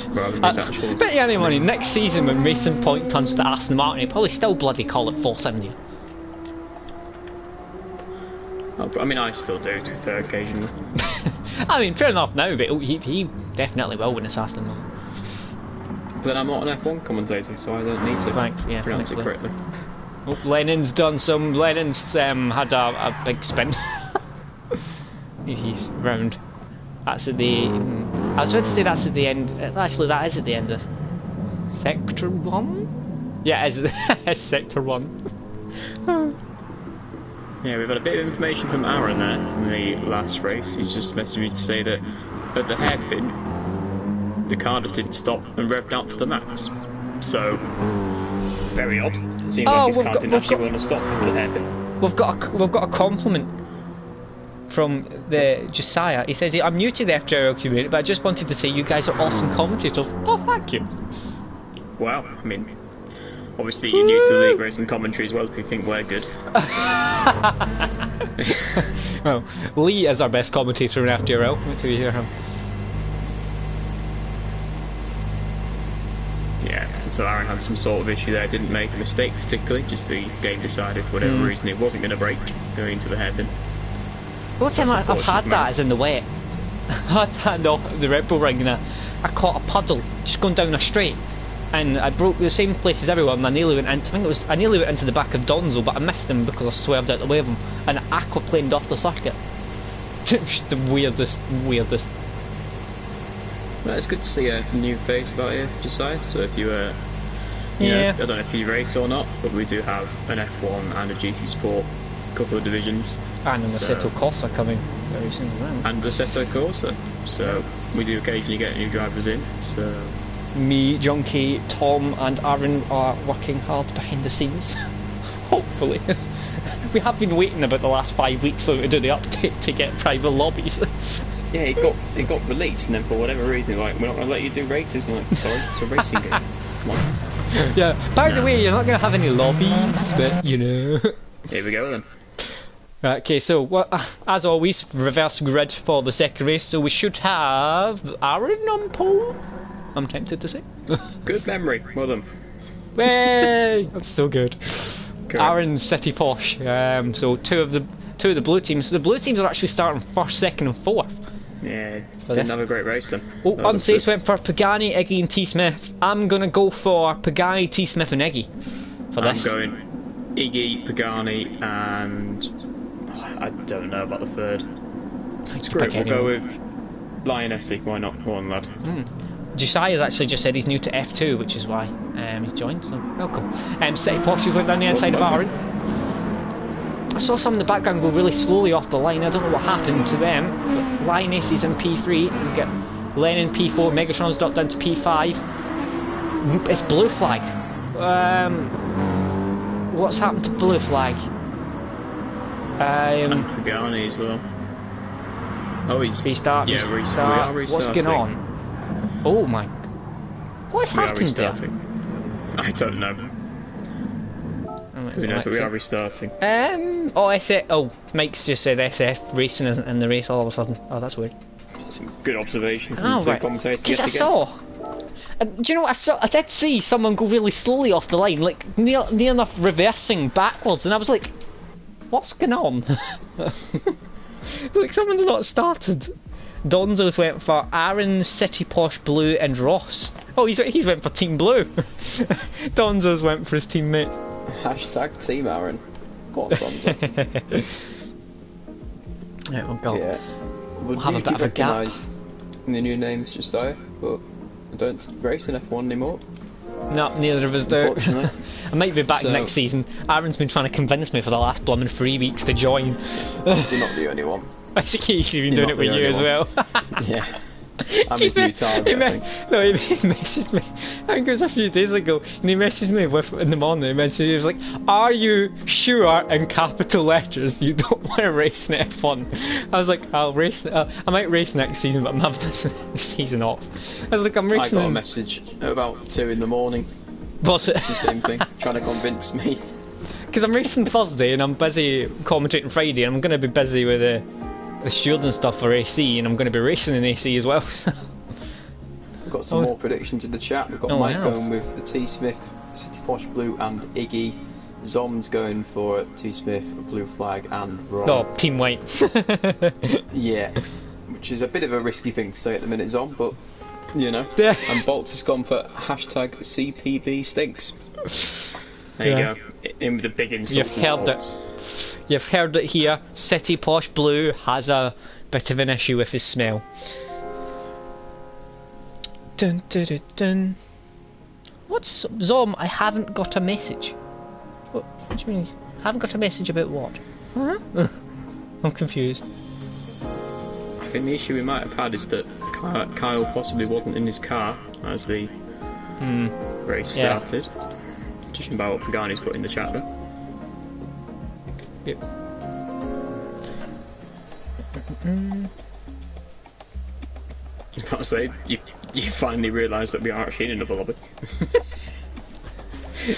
Rather than his actual... Bet you any money, next season when Racing Point turns to Aston Martin, he'll probably still bloody call it 470. I mean, I still do, to a fair occasionally. I mean, fair enough now, but he definitely will when it's Aston Martin. But I'm not an F1 commentator, so I don't need to pronounce it correctly. Oh, Lennon's done some... Lennon's had a big spin. He's round. That's at the... I was about to say that's at the end... Actually, that is at the end of... Sector 1? Yeah, it's Sector 1. Yeah, we've had a bit of information from Aaron there in the last race. He's just messaged me to say that at the hairpin, the car just didn't stop and revved out to the max. So, very odd. It seems like his car didn't actually want to stop for the hairpin. We've got a compliment from the Josiah. He says, I'm new to the FTRL community, but I just wanted to say you guys are awesome commentators. Oh, thank you. Wow, I mean, obviously you're new to the league racing commentary as well if you think we're good. Well, Lee is our best commentator in FTRL. Wait till you hear him. Yeah, so Aaron had some sort of issue there, didn't make a mistake particularly, just the game decided for whatever reason it wasn't going to break going into the hairpin. The only time I've had that is in the wet. I had that off the Red Bull ring and I caught a puddle just going down a straight. And I broke the same place as everyone and I nearly went into, I nearly went into the back of Donzo, but I missed him because I swerved out the way of him and I aquaplaned off the circuit. Just the weirdest. Well, it's good to see a new face about you, Josiah. So if you you know, I don't know if you race or not, but we do have an F1 and a GT Sport, a couple of divisions. And an Assetto Corsa coming very soon as well. And Assetto Corsa. So we do occasionally get new drivers in. So me, Junkie, Tom and Aaron are working hard behind the scenes. Hopefully. We have been waiting about the last 5 weeks for to do the update to get private lobbies. Yeah, it got released and then for whatever reason like, we're not going to let you do races. I'm like, sorry, it's a racing game. Come on. Yeah, by the way, you're not going to have any lobbies, but you know. Here we go then. Okay, so as always, reverse grid for the second race, so we should have Aaron on pole, I'm tempted to say. Good memory, well done. Way! That's so good. Correct. Aaron's City Posh, so two of the blue teams. So the blue teams are actually starting first, second and fourth. Yeah, didn't have a great race then. Oh, Unsafe went for Pagani, Iggy and T-Smith. I'm going to go for Pagani, T-Smith and Iggy. for this. I'm going Iggy, Pagani, and I don't know about the third. Screw it, we'll go with Lionessy. Why not? Go on, lad. Josiah's actually just said he's new to F2, which is why he joined, so welcome. City Porsche went down the inside of Aaron. I saw some in the background go really slowly off the line. I don't know what happened to them. But Lionessy's in P3, we get Lennon P4, Megatron's dropped down to P5. It's blue flag. What's happened to blue flag? And Pagani as well. Oh, he's restart. Yeah, restart. What's going on? Oh my! What's happened there? I don't know. Who knows? But we are restarting. Mike's just said SF racing isn't in the race all of a sudden. Oh, that's weird. That's a good observation from the two commentators. Because I saw. Do you know what I did see someone go really slowly off the line, like near enough reversing backwards, and I was like, "What's going on?" Like someone's not started. Donzo's went for Aaron, City Posh Blue, and Ross. Oh, he's went for Team Blue. Donzo's went for his teammate. Hashtag Team Aaron. Go on, Donzo. Right, we'll go. Yeah. We'll have a bit of a gap. The new names, Josiah, but I don't race in F1 anymore. No, neither of us do. I might be back next season. Aaron's been trying to convince me for the last blooming 3 weeks to join. You're not the only one. I think he's been doing it with you as well. Yeah. I'm his new target, I think. No, he messaged me, I think it was a few days ago, and he messaged me in the morning, he was like, "Are you sure," in capital letters, "you don't want to race in F1? I was like, I'll race, I might race next season, but I'm having this season off. I was like, I'm racing. I got a message at about 2 in the morning. Was it? The same thing, trying to convince me. Because I'm racing Thursday, and I'm busy commentating Friday, and I'm going to be busy with the shield and stuff for AC, and I'm going to be racing in AC as well. We've got some more predictions in the chat. We've got Mike going with the T Smith, City Posh Blue, and Iggy. Zom's going for T Smith, Blue Flag, and Ron. Oh, Team White. Yeah, which is a bit of a risky thing to say at the minute, Zom, but you know. Yeah. And Bolt has gone for hashtag CPB stinks. There you go. In with the big insult. You've heard it. You've heard it here. City Posh Blue has a bit of an issue with his smell. Dun dun dun dun. What's Zom? I haven't got a message. What do you mean? I haven't got a message about what? Huh? I'm confused. I think the issue we might have had is that Kyle possibly wasn't in his car as the race started. Just about what Pagani's put in the chat there. Yep. I was about to say, you finally realised that we are actually in another lobby.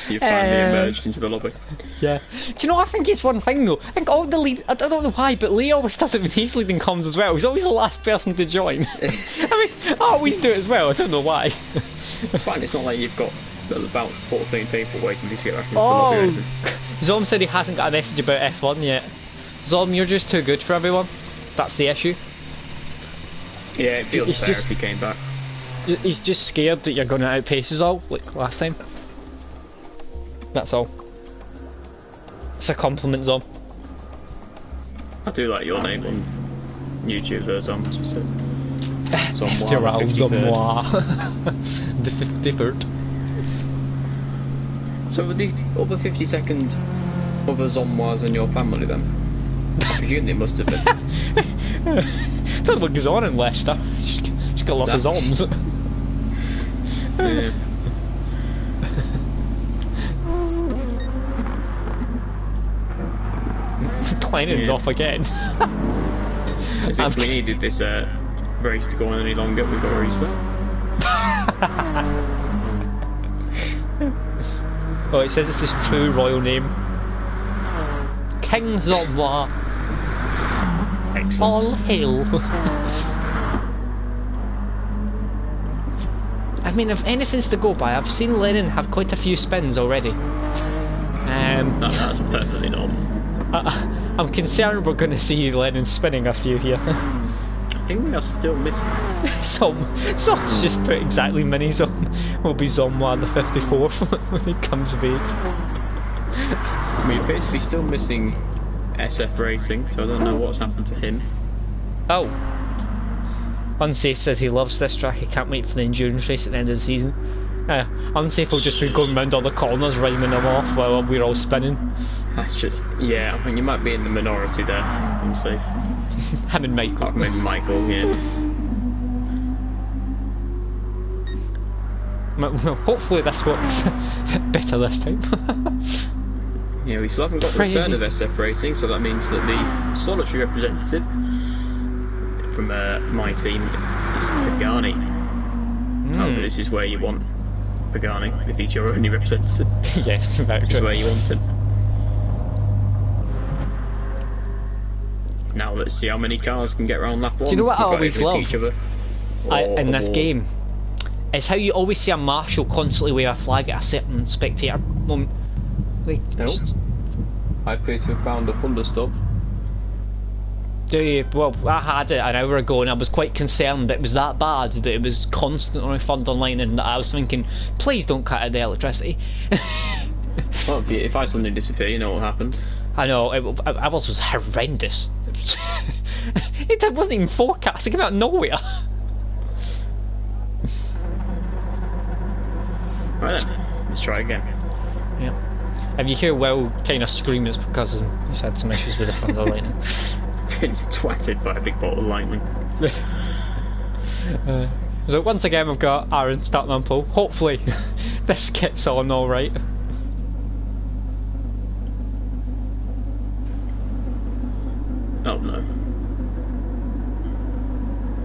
You finally emerged into the lobby. Yeah. Do you know what I think it's one thing though? I think all the lead, I don't know why, but Lee always does it when he's leading comms as well. He's always the last person to join. I mean, I always do it as well, I don't know why. It's fine, it's not like you've got about 14 people waiting for you to get back into the lobby or anything. Zom said he hasn't got a message about F1 yet. Zom, you're just too good for everyone. That's the issue. Yeah, it'd be unfair if he came back. He's just scared that you're going to outpace us all, like last time. That's all. It's a compliment, Zom. I do like your name on YouTube though, Zom. FTRL, the 53rd. So were the other 52nd other Zomwas in your family then? I presume they must have been. I don't know what goes on in Leicester. Just got lots of Zoms. Yeah. Kleinen's off again. As if we needed this race to go on any longer, we've got a restart. Oh, it says it's his true royal name. King Zomwa. Excellent. All hail. I mean, if anything's to go by, I've seen Lennon have quite a few spins already. That's perfectly normal. I'm concerned we're going to see Lennon spinning a few here. I think we are still missing. Zom's just put exactly mini Zom. Will be Zomwa the 54th when he comes of age. We appear to be still missing SF Racing, so I don't know what's happened to him. Oh. Unsafe says he loves this track, he can't wait for the endurance race at the end of the season. Unsafe will just be going round all the corners, rhyming them off while we're all spinning. That's just, yeah, I mean, you might be in the minority there, Unsafe. Him and Michael. Maybe Michael, yeah. Well, hopefully this works better this time. Yeah, we still haven't got the return of SF Racing, so that means that the solitary representative from my team is Pagani. Oh, but this is where you want Pagani, if he's your only representative. Yes, very true. This is where you want him. Now let's see how many cars can get around lap 1. Do you know what I always love each other. in this game? It's how you always see a marshal constantly wave a flag at a certain spectator moment. Like, nope. I appear to have found a thunderstorm. Do you? Well, I had it an hour ago and I was quite concerned that it was that bad, that it was constantly third online, and I was thinking, please don't cut out the electricity. Well, if I suddenly disappear, you know what happened. I know, ours was horrendous. It wasn't even forecast, it came out of nowhere. Right then, let's try again. Yeah. If you hear Will kind of scream, it's because he's had some issues with the thunder lightning. Been twatted by a big bolt of lightning. So once again we've got Aaron starting on pole. Hopefully this gets on alright. Oh no.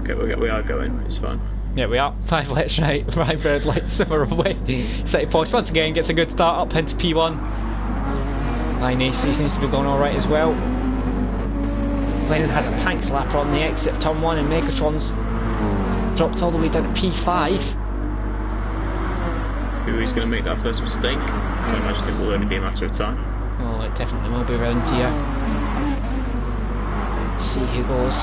Okay, we are going, it's fine. Yeah, we are. 5 lights right, 5 red lights are away. City Porsche once again gets a good start up into P1. Line AC seems to be going alright as well. Lennon has a tank slapper on the exit of turn 1, and Megatron's dropped all the way down to P5. Who is going to make that first mistake? So I imagine it will only be a matter of time. Oh, it definitely will be around here. See who goes.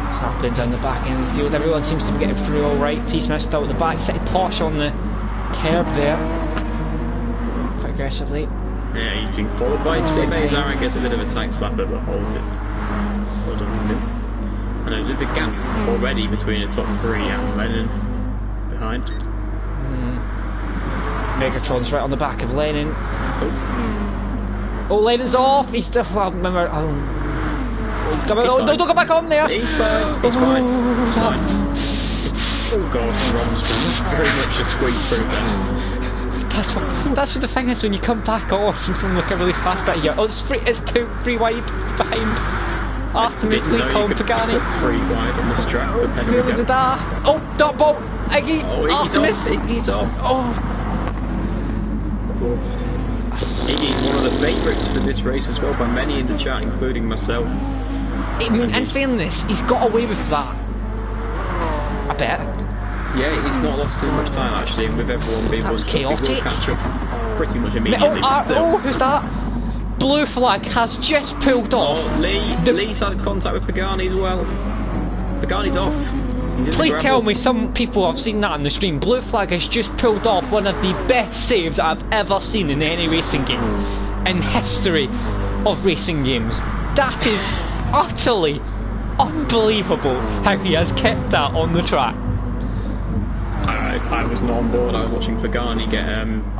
It's happening down the back end of the field. Everyone seems to be getting through alright. T-Smith still at the back. City Porsche on the curb there. Quite aggressively. Yeah, he's being followed by his teammates. Aaron gets a bit of a tight slapper but holds it. Well done for him. And there's a big gap already between the top 3 and Lennon behind. Megatron's right on the back of Lennon. Oh, Lennon's off! He's just, well, remember, he's coming, oh, no, don't go back on there! He's fine, he's fine, he's fine. Oh god, Ron's very much just squeezed through there. That's what the thing is when you come back off from like a really fast bit. Oh, it's 3 wide behind. Artemis Lee Colin Pagani. 3 wide on this track. Oh, dot bolt. Iggy. Oh, Artemis. Iggy's off. Oh. Iggy's one of the favourites for this race as well by many in the chat, including myself. I mean, in fairness, he's got away with that. I bet. Yeah, he's not lost too much time actually, and with everyone being able to catch up pretty much immediately. Oh, who's that? Blue flag has just pulled off. Oh, Lee's had contact with Pagani as well. Pagani's off. Please tell me some people have seen that on the stream. Blue flag has just pulled off one of the best saves I've ever seen in any racing game in history of racing games. That is utterly unbelievable how he has kept that on the track. I was not on board. I was watching Pagani get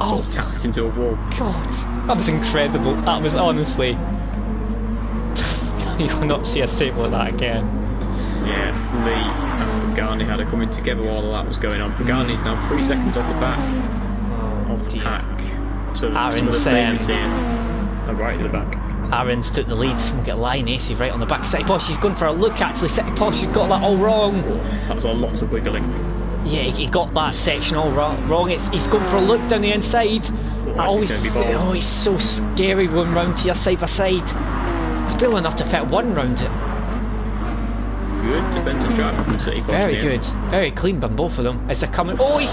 sort of tapped into a wall. God, that was incredible. That was honestly, you will not see a save like that again. Yeah, Lee and Pagani had a coming together while all that was going on. Pagani's now 3 seconds off the back of the pack. So some of the famous here are right at the back. Aaron's took the lead. We'll get Line AC right on the back. City Porsche, he's gone for a look actually. City Porsche has got that all wrong. That was a lot of wiggling. Yeah, he got that section all wrong. He's gone for a look down the inside. He's so scary going round here side by side. It's barely enough to fit one round it. Good defensive drive from City Porsche. Very good. Very clean by both of them as they're coming. Oh, he's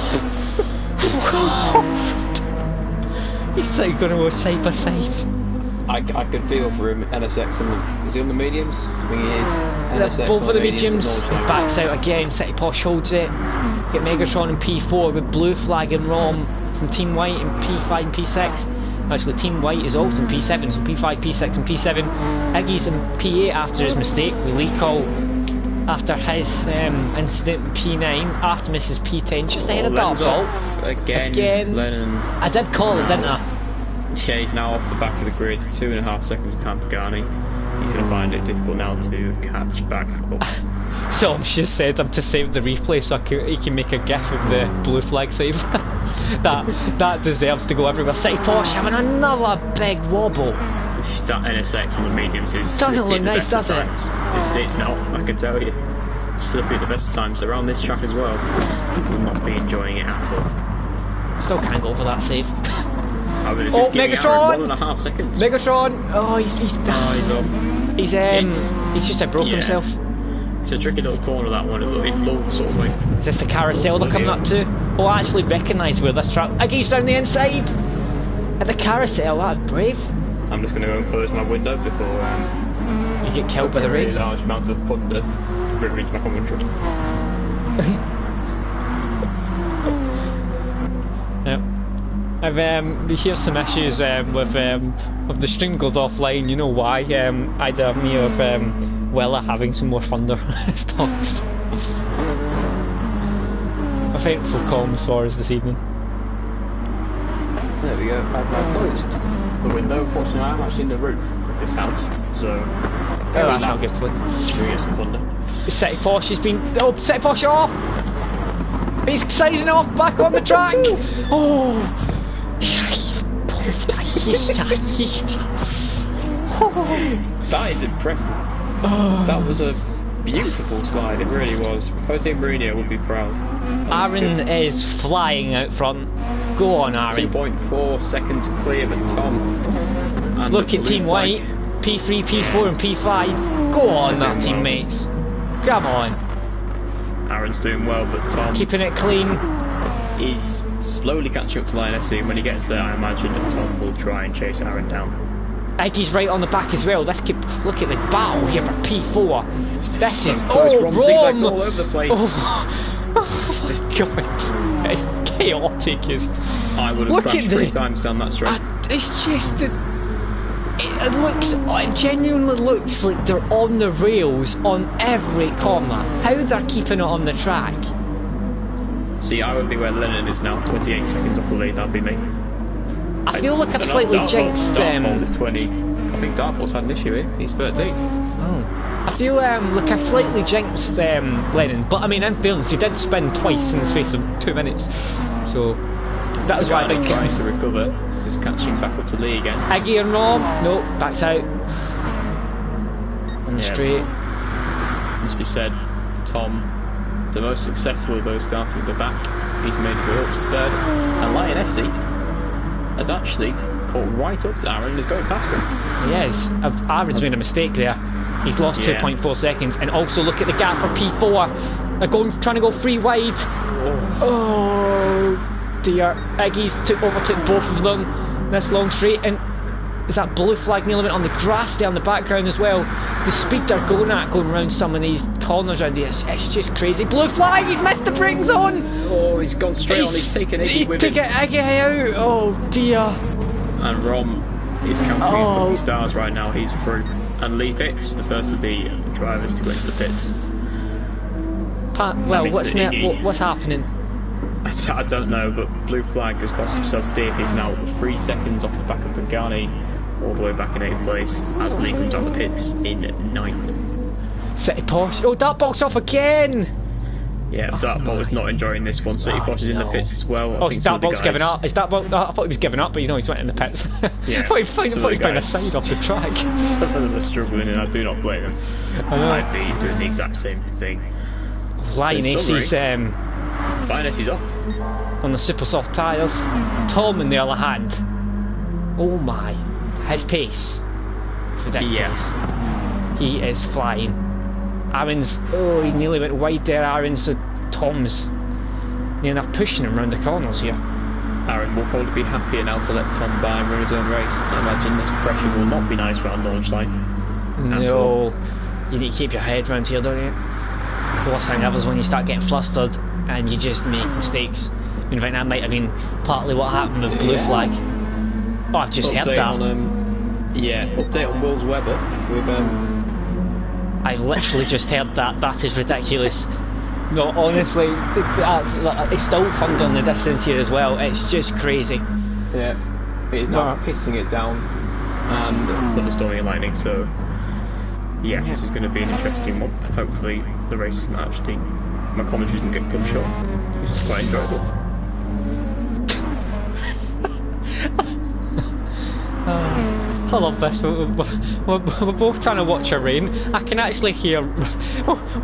going to go side by side. I can feel for him. NSX, is he on the mediums? I think he is. NSX both of the mediums. Backs out again. City Porsche holds it. Get Megatron and P4 with blue flag and Rom from Team White in P5 and P6. Actually, Team White is also in P7, so P5, P6 and P7. Iggy's in P8 after his mistake. We recall after his incident in P9. Artemis is P10, just ahead of Dartball. Again. Lennon. I did call it, didn't I? Yeah, he's now off the back of the grid, 2.5 seconds behind Pagani. He's going to find it difficult now to catch back up. So she said I'm to save the replay so he can make a gif of the blue flag save. that deserves to go everywhere. City Porsche having another big wobble. That NSX on the mediums is doesn't look nice, does it? It's not, I can tell you. It's slipping at the best of times. Around this track as well, will not be enjoying it at all. Still can't go for that save. I mean, it's just Megatron! 1.5 seconds. Megatron! Oh, he's off. He's just broke himself. It's a tricky little corner, that one. It looks sort of like. Is this the carousel they're coming up to? Oh, I actually recognise where this track. Iggy's down the inside! At the carousel, that's brave. I'm just going to go and close my window before you get killed by the rain. A really large amount of thunder ripping my commentary. Yep. We hear some issues with the stream goes offline. You know why? Either me or Wella having some more thunder stops. Eventful comms for us this evening. There we go. I've closed the window. Fortunately, I'm actually in the roof of this house, so. That's not good fun. Should we get some thunder? City Porsche has been. Oh, City Porsche off! He's siding off back on the track! Oh! That is impressive. That was a beautiful slide, it really was. Jose Mourinho would be proud. Aaron is flying out front. Go on, Aaron. 2.4 seconds clear than Tom. And look at Team White. P3, P4 and P5. Go on, that teammates. Come on. Aaron's doing well, but Tom... keeping it clean. He's slowly catching up to Line SE, and when he gets there, I imagine that Tom will try and chase Aaron down. Iggy's right on the back as well. Let's look at the battle here for P4. This is Rom zigzags all over the place. Oh my god, it's chaotic. I would have crashed 3 times down that straight. It's just it genuinely looks like they're on the rails on every corner. How they're keeping it on the track? See, I would be where Lennon is now, 28 seconds off the lead. That'd be me. I feel like I've slightly jinxed. Dartball is 20. I think Dartball's had an issue here. He's 13. Oh. I feel like I slightly jinxed Lennon, but I mean, in fairness, he did spin twice in the space of 2 minutes, so that was why I think. Trying to recover, is catching back up to Lee again. Iggy and Rom, no, backs out on the straight. Must be said, Tom, the most successful of those starting at the back. He's made his way up to 3rd, and Lionessy has actually caught right up to Aaron and is going past him. He is. Aaron's made a mistake there. He's lost 2.4 seconds, and also look at the gap for P4. They're trying to go 3 wide. Oh dear. Iggy's overtook both of them. This long straight, and is that blue flag nearly went on the grass there in the background as well. The speed they're going around some of these corners around here, it's just crazy. Blue flag, he's missed the brake zone! Oh, he's gone straight on, he's taken Iggy with him. He's taken Iggy out, oh dear. And Rom is counting his lucky stars right now, he's through. And Lee Pitts, the first of the drivers to go into the pits. Well, what's happening? I don't know, but blue flag has cost himself dear. He's now 3 seconds off the back of Pagani, all the way back in 8th place, as Lee comes out the pits in 9th. City Porsche, oh, Dartball's off again! Yeah, Dartball is not enjoying this one. City Porsche is in the pits as well. Dartball's giving up. Is Dartball? I thought he was giving up, but he's went in the pits. Yeah, I thought he found a side off the track. Some of them are struggling, and I do not blame them. I'd be doing the exact same thing. Lionessy's off on the super soft tyres. Tom, on the other hand, oh my, his pace, ridiculous. Yeah. He is flying. Aaron's, he nearly went wide there. Aaron's, Tom's near enough pushing him around the corners here. Aaron will probably be happier now to let Tom by and run his own race. I imagine this pressure will not be nice around Nordschliefe. No, you need to keep your head round here, don't you? The worst thing ever is when you start getting flustered and you just make mistakes. mean, right, that might have been partly what happened with blue flag. Oh, I've just heard that. Update on Will's Weber with I literally just heard that. That is ridiculous. No, honestly, it's still fun on the distance here as well. It's just crazy. Yeah, it is now pissing it down and thunderstorming and lightning. So yeah, this is going to be an interesting one. Hopefully, the race isn't actually my commentary doesn't get cut short. This is quite enjoyable. I love this. We're both trying to watch a rain. I can actually hear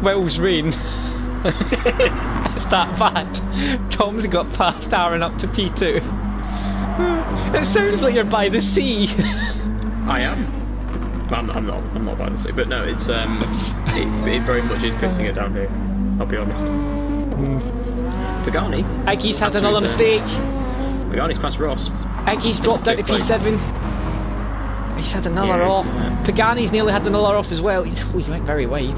Will's rain. It's that bad. Tom's got past Aaron up to P2. It sounds like you're by the sea. I am. I'm not by the sea, but no, it's it very much is pissing it down here. I'll be honest. Pagani. Iggy's had another mistake. Pagani's past Ross. Iggy's dropped out to P7. He's had another off. Pagani's nearly had another off as well. He went very wide.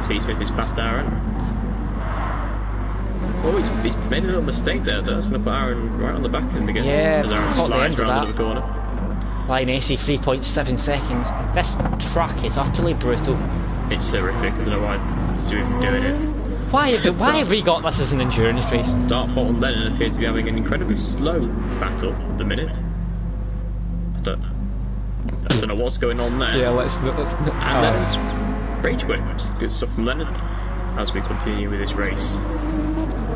T-Smith is past Aaron. Oh, he's made a little mistake there. That's going to put Aaron right on the back end again. Yeah, as Aaron slides round the corner. Line AC 3.7 seconds. This track is utterly brutal. It's horrific. I don't know why he's doing it. Why have we got this as an endurance race? Dartport and Lennon appear to be having an incredibly slow battle at the minute. I don't know what's going on there. Yeah, let's and Lennon's rage quit. Good stuff from Lennon as we continue with this race.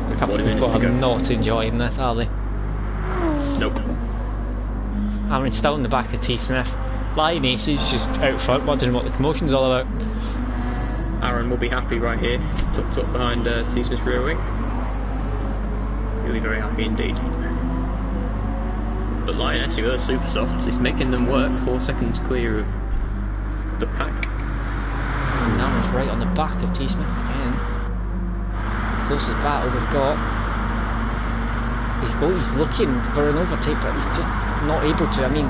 With 40 minutes to go. Not enjoying this, are they? Nope. Aaron's still in the back of T-Smith. Lion Ace is just out front, wondering what the commotion's all about. Aaron will be happy right here, tucked up behind T-Smith's rear wing. He'll be very happy indeed. But Lioness with her super softs is making them work 4 seconds clear of the pack. And Aaron's right on the back of T-Smith again. Closest battle we've got. He's looking for an overtake, but he's just not able to. I mean,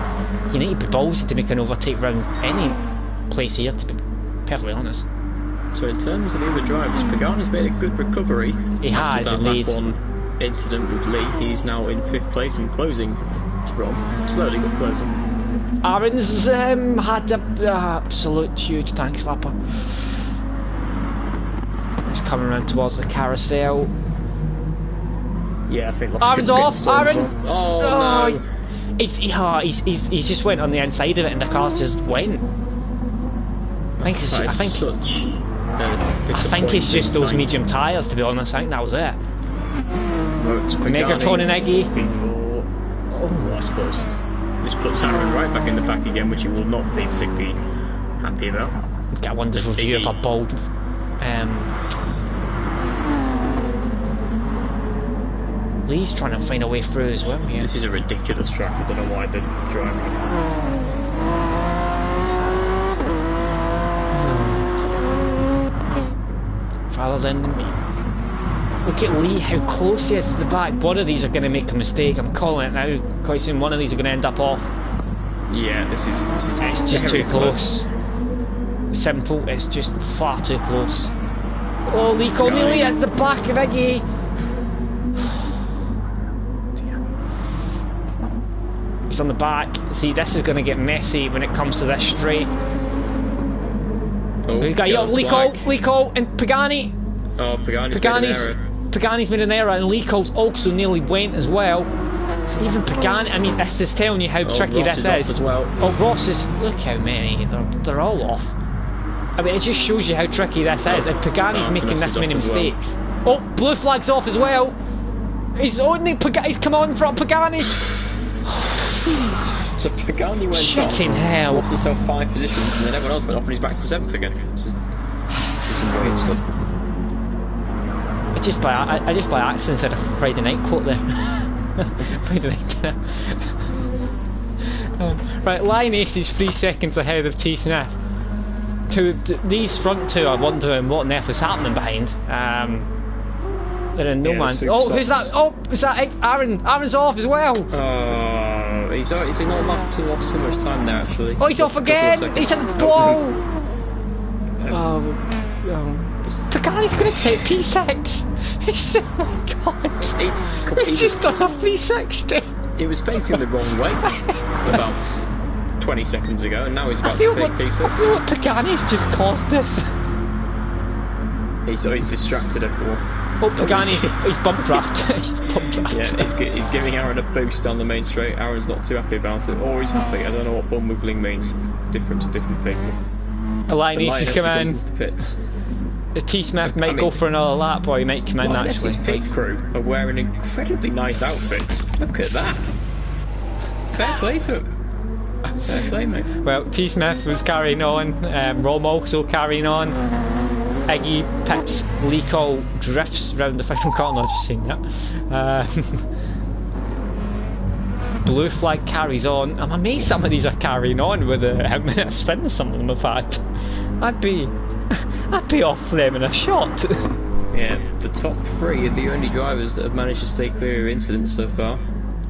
you need to be ballsy to make an overtake round any place here, to be perfectly honest. So in terms of the other drivers, Pagani's made a good recovery. He has, after that lap 1 incident with Lee. He's now in 5th place and closing from slowly but closing. Aaron's had an absolute huge tank slapper. He's coming around towards the carousel. Yeah, I think Aaron's off. Aaron. Oh no. He's just went on the inside of it, and the car's just went. I think it's just those medium tyres, to be honest. I think that was it. Megatron and Iggy. Oh, that's close. This puts Aaron right back in the pack again, which he will not be particularly happy about. Get a wonderful view of a bald. Lee's trying to find a way through as well here. This is a ridiculous track. I don't know why they're driving it. Rather than me. Look at Lee, how close he is to the back. One of these are going to make a mistake. I'm calling it now. Quite soon, one of these are going to end up off. Yeah, this is it's just too close. Simple. It's just far too close. Oh, Lee nearly at the back of Iggy. He's on the back. See, this is going to get messy when it comes to this straight. Oh, we've got Lico and Pagani. Oh, Pagani's made an error, and Lico's also nearly went as well. So even Pagani, I mean, this is telling you how tricky Ross this is. As well. Oh, Ross is. Look how many. They're all off. I mean, it just shows you how tricky this is. And Pagani's making this many mistakes. Well. Oh, blue flag's off as well. He's come on for Pagani. So Pagani went Shitting off, hell. lost himself 5 positions, and then everyone else went off, and he's back to 7th again. This is some weird stuff. I just by accident said a Friday night quote there. Friday night dinner. Right, Lion Ace is 3 seconds ahead of T-Smith. These front two are wondering what on earth is happening behind. They're in no man's. Oh, who's that? Oh, is that Aaron? Aaron's off as well. Oh, he's not lost too much time there actually. Oh, he's off again. He's at the blow. Pagani's going to take P6. Oh my god! He's just done a 360! He was facing the wrong way about 20 seconds ago, and now he's about to take P6. I feel what Pagani's just caused us. He's distracted everyone. Oh, Pagani, he's bump draft. He's bump draft. Yeah, he's giving Aaron a boost down the main straight. Aaron's not too happy about it, or he's happy. I don't know what bum wiggling means. Different to different people. Linus is coming. The pits. The T-Smith might go for another lap, or he might come in actually. His pit crew are wearing incredibly nice outfits. Look at that. Fair play to him. Fair play, mate. Well, T-Smith was carrying on. Rom also carrying on. Iggy pits, Leaco drifts round the final corner, just saying that. Blue flag carries on. I'm amazed some of these are carrying on with how many spins some of them have had. I'd be off them in a shot. Yeah, the top three are the only drivers that have managed to stay clear of incidents so far.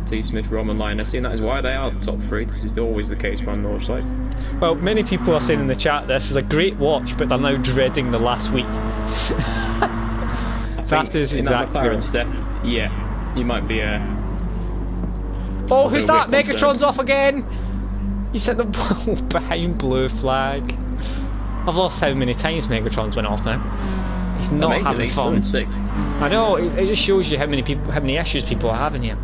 T. Smith, Rom and Linus, and that is why they are the top three. This is always the case around Nordschleife. Well, many people are saying in the chat this is a great watch, but they're now dreading the last week. That is exactly right. Steph, yeah, you might be Oh, who's that? Megatron's off again! He set the ball behind blue flag. I've lost how many times Megatron's went off now. He's not having fun. Sick. I know, it just shows you how many issues people are having here.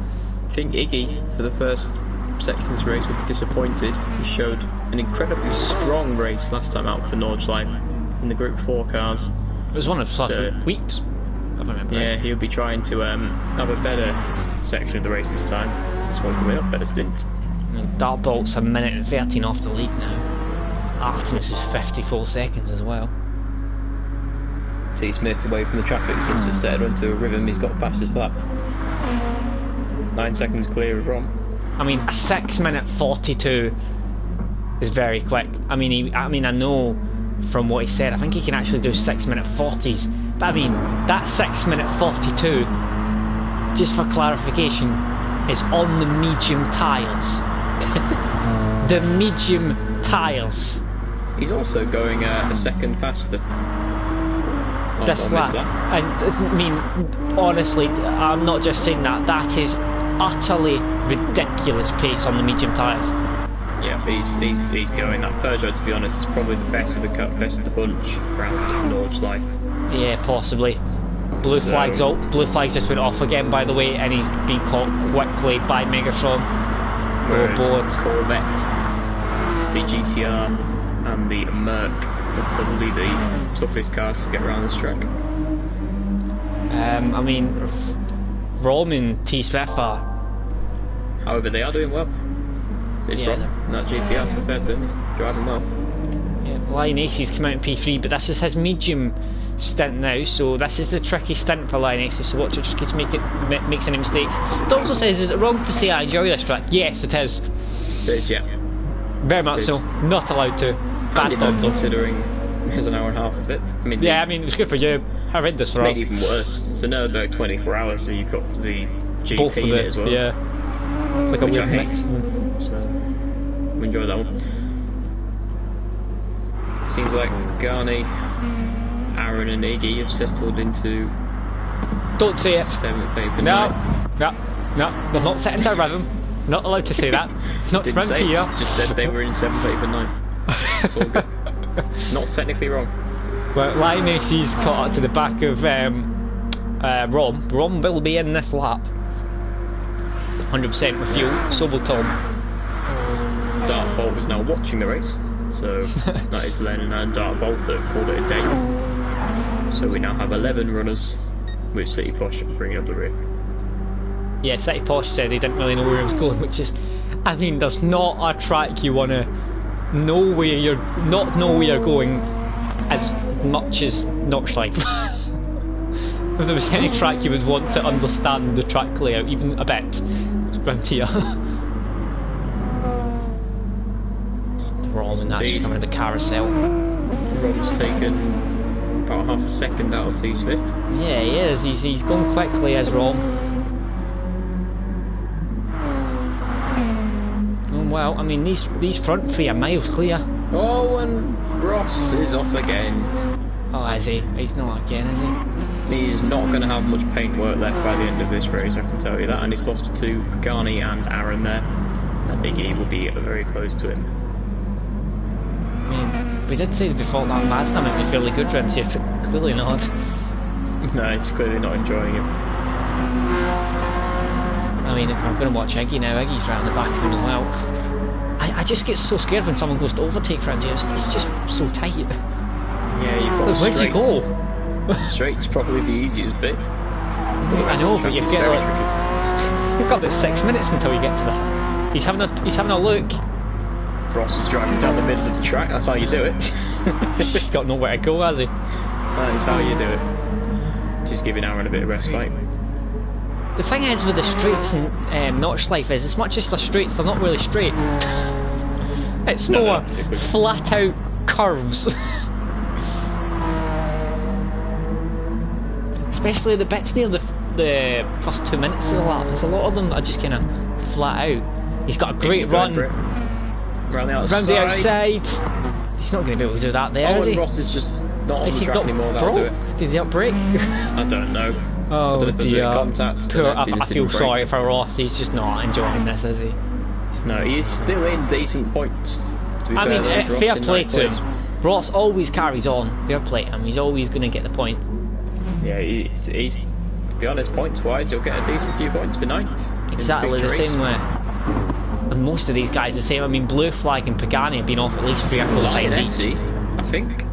I think Iggy, for the first section of this race, will be disappointed. He showed an incredibly strong race last time out for Nordschleife in the Group 4 cars. It was one of the weeks, if I remember. Yeah, he'll be trying to have a better section of the race this time. This one coming up, better stint. Dartbolt's a minute and 13 off the lead now. Artemis is 54 seconds as well. T. Smith away from the traffic since it's settled into a rhythm. He's got fastest lap. 9 seconds clear of Rom. I mean, a 6 minute 42 is very quick. I mean, I know from what he said, I think he can actually do 6 minute 40s. But I mean, that 6 minute 42, just for clarification, is on the medium tyres. The medium tyres. He's also going a second faster. This lap. And I mean, honestly, I'm not just saying that. That is utterly ridiculous pace on the medium tyres. Yeah, he's going. That Peugeot, to be honest, is probably the best of the cut, best of the bunch around Nordschleife. Yeah, possibly. Blue flag's just went off again, by the way, and he's been caught quickly by Megatron. Corvette, the GTR, and the Merc are probably the toughest cars to get around this track. I mean, Rom and T. Smith are. However, they are doing well. It's Rom, and that GTR, to be fair to him, he's driving well. Yeah, Linus has come out in P3, but this is his medium stint now, so this is the tricky stint for Linus, so watch it just keeps makes any mistakes. It also says, is it wrong to say I enjoy this track? Yes, it is. It is, yeah. Very much so. Not allowed to. Bad dog, considering there's an hour and a half of it. I mean, yeah, I mean, it's good for you. I read this for us. Maybe even worse. It's a Nurburgring 24 hours, so you've got the GP in it as well. Yeah. Like which a I weird hate. mix. So, we enjoy that one. Seems like Garni, Aaron and Iggy have settled into... Don't say it. 7th, 8th and 9th. No, they're not set into a rhythm. Not allowed to say that. Not Didn't from say, here. Just said they were in 7th, 8th and 9th. It's all good. Not technically wrong. Well, Linus is caught up to the back of Rom. Rom will be in this lap. 100% with fuel. So will Tom. Dartbolt is now watching the race. So that is Lennon and Dartbolt that have called it a day. So we now have 11 runners with City Posh bringing up the rear. Yeah, City Posh said they didn't really know where he was going, which is, I mean, there's not a track you want to know where you're going as much as Nordschleife. If there was any track you would want to understand the track layout even a bit, it's around here. Rom and that's coming to the carousel. Rom's taken about half a second out of T. Smith. Yeah, he is. He's gone quickly as Rom. Oh, well, I mean, these front three are miles clear. Oh, and Ross is off again. Oh, is he? He's not again, is he? He's not going to have much paintwork left by the end of this race, I can tell you that. And he's lost to Pagani and Aaron there. I think he will be very close to him. I mean, we did say before that Mazda might be fairly good for him, so clearly not. No, he's clearly not enjoying it. I mean, if I'm going to watch Iggy now, Iggy's right on the back of him as well. I just get so scared when someone goes to overtake around here. It's just so tight. Yeah, you've got Where's he go? Straight's probably the easiest bit. I know, but you've got like, you've got about 6 minutes until you get to that. He's having a look. Ross is driving down the middle of the track. That's how you do it. He's got nowhere to go, has he? That is how you do it. Just giving Aaron a bit of respite. The thing is with the straights and Nordschliefe is, as much as they're straights, they're not really straight. It's more flat out curves. Especially the bits near the first 2 minutes of the lap. There's a lot of them that are just kind of flat out. He's got a great run. Round the outside. He's not going to be able to do that there, is he? Ross is just not on the track anymore. That'll do it. Did he upbrake? I don't know. Oh, I don't know if there's any contact. I feel sorry for Ross. He's just not enjoying this, is he? No, he's still in decent points. To be I fair, mean, fair play to him. Ross always carries on. Fair play to him. He's always going to get the point. Yeah, he's to be honest, points-wise, you'll get a decent few points for 9th. Exactly the same way. And most of these guys the same. I mean, Blue Flag and Pagani have been off at least 3 or 4 times each. I think.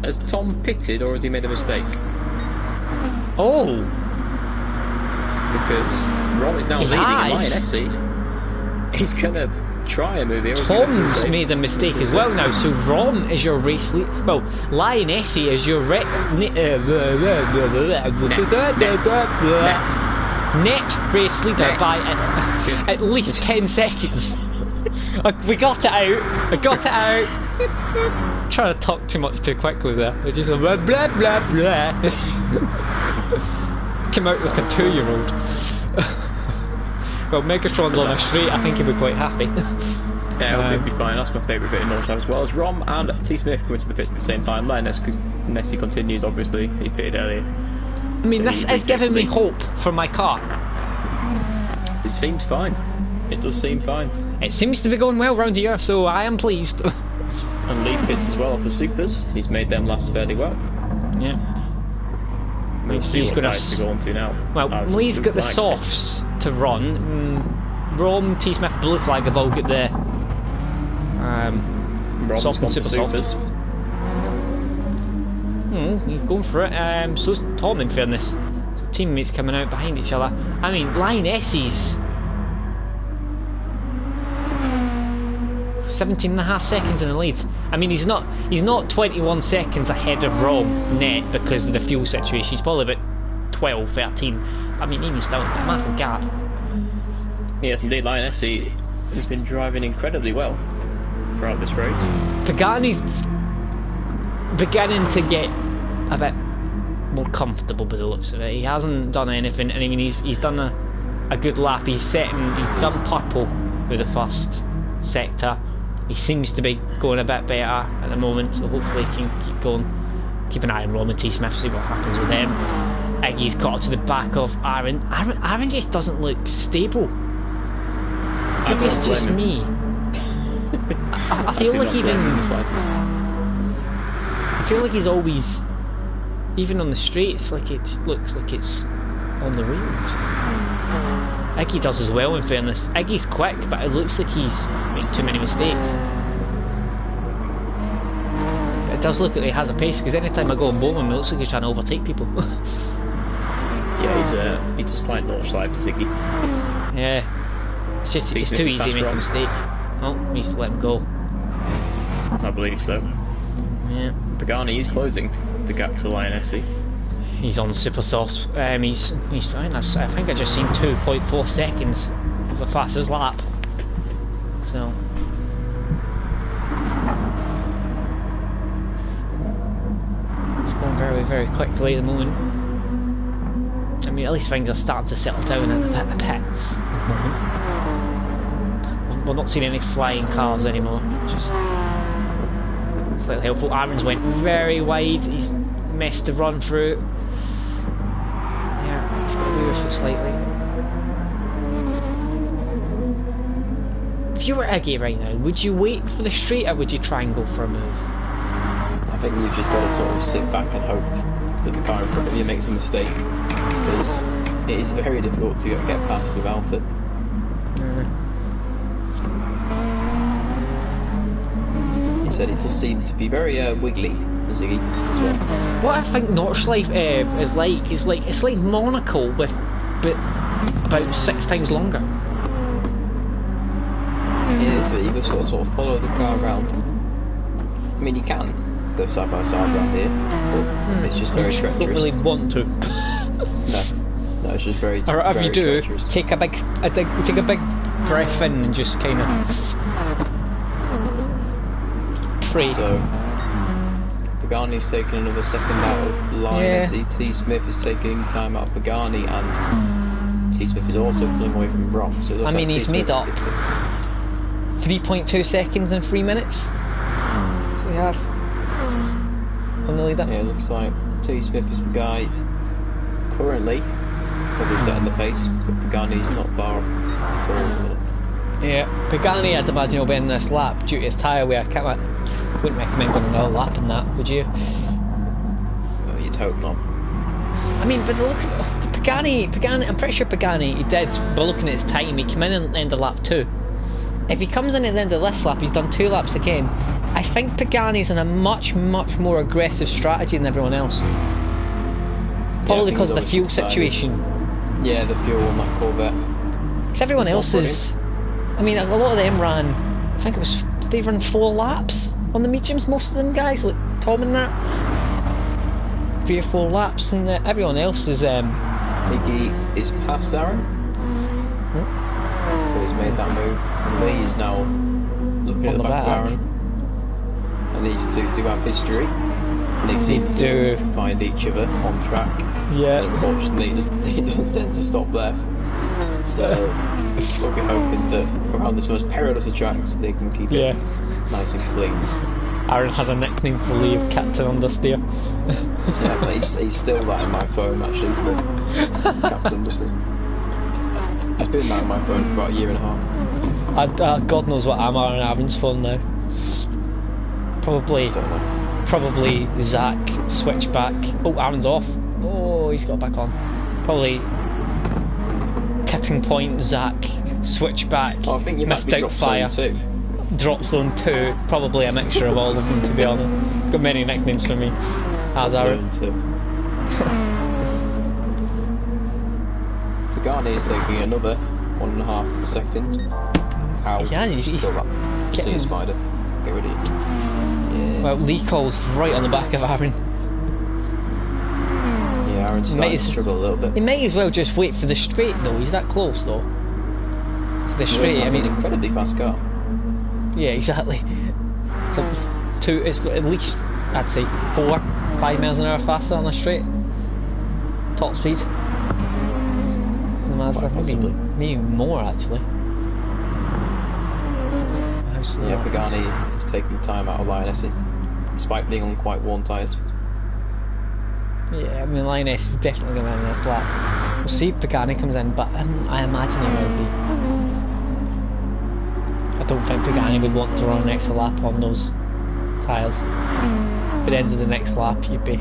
Has Tom pitted or has he made a mistake? Oh! Because Ron is now leading in Lioness. He's gonna try a move here. Tom's made a mistake as well now, so Ron is your race lead. Well, Lioness is your net race leader by at least 10 seconds. We got it out. I got it out. Trying to talk too much too quickly there. I just blah blah blah blah. Came out like a 2-year-old. Well, Megatron's on a straight. I think he'll be quite happy. Yeah, he'll be fine. That's my favourite bit in Nordschliefe as well. As Rom and T Smith come into the pits at the same time. Nessie continues. Obviously, he pitted earlier. I mean, this is giving me hope for my car. It seems fine. It does seem fine. It seems to be going well round here, so I am pleased. And Lee pits as well off the supers. He's made them last fairly well. Yeah. We'll see what tyres to go on to now. Well, Lee's got the softs to run. Rom, T Smith, Blue Flag have all got the soft and super softs. He's going for it. So's Tom, in fairness. So teammates coming out behind each other. I mean, Lionesses 17.5 seconds in the lead. I mean, he's not 21 seconds ahead of Rom net because of the fuel situation. He's probably about 12, 13. I mean, even still, a massive gap. Yes, indeed, Lioness has been driving incredibly well throughout this race. Pagani's beginning to get a bit more comfortable by the looks of it. He hasn't done anything, and I mean, he's done a good lap. He's done purple through the first sector. He seems to be going a bit better at the moment, so hopefully he can keep going. Keep an eye on Roman T. Smith, see what happens with them. Iggy's got to the back of Aaron. Aaron just doesn't look stable. Maybe it's just me. I feel like I feel like he's always, even on the straights, like it just looks like it's on the rails. Iggy does as well, in fairness. Iggy's quick, but it looks like he's made too many mistakes. But it does look like he has a pace, because anytime I go on boat with him, it looks like he's trying to overtake people. Yeah, he's just like Nordschliefe to Iggy. Yeah. It's just, it's too easy to make a mistake. Oh, he needs to let him go. I believe so. Yeah. Pagani is closing the gap to Lioness. He's on super sauce. He's fine. I think I just seen 2.4 seconds of the fastest lap. So it's going very, very quickly at the moment. I mean, at least things are starting to settle down a bit at the moment. We're not seeing any flying cars anymore, which is slightly helpful. Aaron's went very wide. He's messed the run through. Yeah, he's got away with it slightly. If you were Iggy right now, would you wait for the straight or would you try and go for a move? I think you've just got to sort of sit back and hope that the car in front of you makes a mistake, because it is very difficult to get past without it. He said it does seem to be very wiggly, Ziggy, as well. What I think Nordschliefe is like it's like Monaco but about 6 times longer. It is, but you can sort of follow the car around. I mean, you can go side by side around here, but it's just very treacherous. You don't really want to. No, it's just very. Or if very you do, treacherous. take a big breath in and just kind of pray. So, Pagani's taking another second out of line. Yeah. T. Smith is taking time out of Pagani, and T. Smith is also pulling away from Brom. So it looks I mean, like he's T. made Smith up 3.2 seconds in 3 minutes. So he has. On the leader. Yeah, it looks like T. Smith is the guy currently probably setting the pace, but Pagani's not far off at all at the minute. Yeah, Pagani had a bad job in this lap due to his tyre wear. Wouldn't recommend going another lap in that, would you? Well, you'd hope not. I mean, but look at Pagani, I'm pretty sure Pagani, he did, but looking at his time, he came in at the end of lap 2. If he comes in at the end of this lap, he's done 2 laps again. I think Pagani's in a much more aggressive strategy than everyone else. Probably because of the fuel situation. Yeah, the fuel on that Corvette. Because everyone else is... I mean, a lot of them ran... I think it was... Did they run 4 laps on the mediums? Most of them guys, like Tom and that. 3 or 4 laps, and everyone else is... Iggy is past Aaron. So he's made that move. And Lee is now looking at the back of Aaron. And these two do have history. And they seem to find each other on track. Yeah. And unfortunately, he doesn't tend to stop there. So we'll be hoping that around this most perilous of tracks, they can keep it nice and clean. Aaron has a nickname for Lee of Captain Understeer. Yeah, but he's still that in my phone, actually, isn't it? Captain Understeer. He's been that on my phone for about a year and a half. God knows what I'm on Aaron's phone now. Probably Zach, switchback. Oh, Aaron's off. Oh, he's got back on. Probably tipping point, Zach, switchback, I think you might be drop fire. zone 2. Drop zone 2, probably a mixture of all of them, to be honest. He's got many nicknames for me. How's Aaron? Pagani is taking another 1.5 second. How? Yeah, he's getting Spider. Get rid of it. Yeah. Well, Lee Cole's right on the back of Aaron. Yeah, Aaron's starting to struggle a little bit. He may as well just wait for the straight though. He's that close though. For the straight, I mean, an incredibly fast car. Yeah, exactly. So it's at least, I'd say, 4-5 miles an hour faster on a straight. Top speed. Maybe more actually. Yeah, Pagani is taking time out of Lioness's, despite being on quite worn tyres. Yeah, I mean Lioness is definitely going to win this lap. We'll see if Pagani comes in, but I imagine he will be. I don't think Pagani would want to run an extra lap on those tyres. At the end of the next lap, you'd be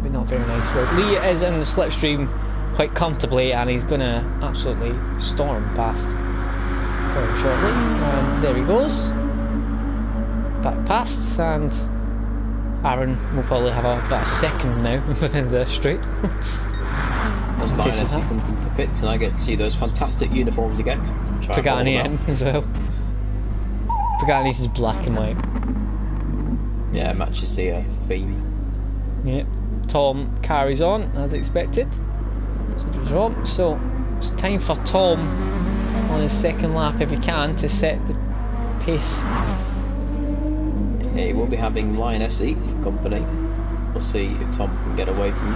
not very nice. Well, Lee is in the slipstream quite comfortably, and he's going to absolutely storm past very shortly. And there he goes. Back past, and Aaron will probably have about a second now within the straight. As Lioness comes into the pits, and I get to see those fantastic uniforms again. Pagani in as well. Pagani's is black and white. Yeah, it matches the theme. Yep. Tom carries on as expected. So it's time for Tom on his second lap if he can to set the pace. He will be having Lioness eat for company. We'll see if Tom can get away from him.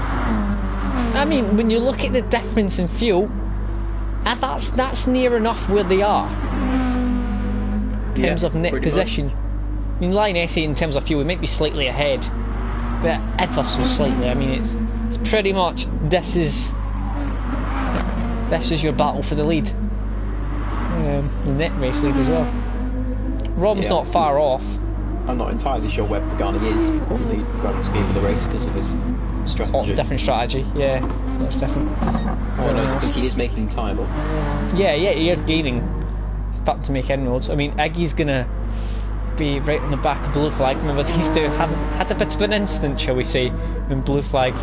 I mean, when you look at the difference in fuel, that's near enough where they are in terms of net position. I mean, Line SA in terms of fuel, we might be slightly ahead, but ever so slightly. I mean, it's pretty much this is your battle for the lead, the net race lead as well. Rom's not far off. I'm not entirely sure where Pagani is on the grand scheme of the race because of his strategy. Different strategy, yeah, that's different. I think he is making time up. Yeah, he is gaining. He's starting to make inroads. I mean, Iggy's gonna be right on the back of Blue Flag. Remember, these two had a bit of an incident, shall we say, when Blue Flag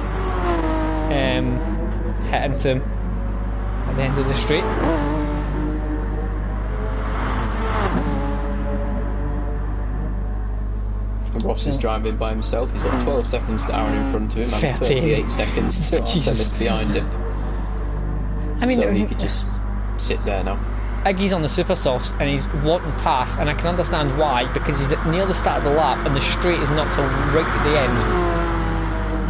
hit into him at the end of the straight. Ross is driving by himself. He's got 12 seconds to Aaron in front of him and 38 seconds to Artemis behind him. I mean, so he could just sit there now. Iggy's on the super softs and he's walking past, and I can understand why, because he's near the start of the lap and the straight is not till right at the end.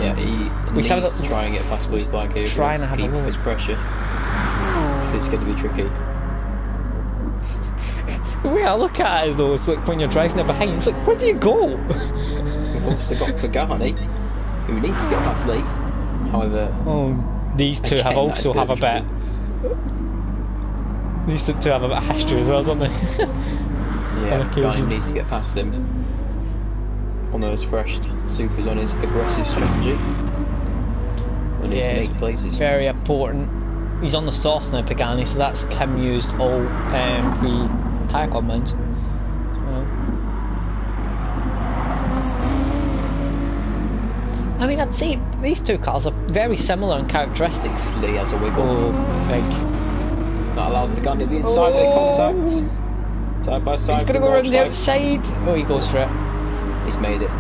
Yeah, he needs to try and get past Blue Flag here. Trying to have keep his pressure. It's going to be tricky. The way I look at it though, it's like when you're driving it behind, it's like, where do you go? We've also got Pagani, who needs to get past Lee. However, these two have a bit. These two have a bit of history as well, don't they? Yeah, Pagani needs to get past him on those fresh supers on his aggressive strategy. We need to make places. Very important. He's on the sauce now, Pagani, so that's him used all 3 tyre club mounts. I mean, I'd say these two cars are very similar in characteristics. Lee has a wiggle. Oh, big. That allows Pagani to the inside of the contact. Side by side. He's going to go around the outside. Oh, he goes for it. He's made it.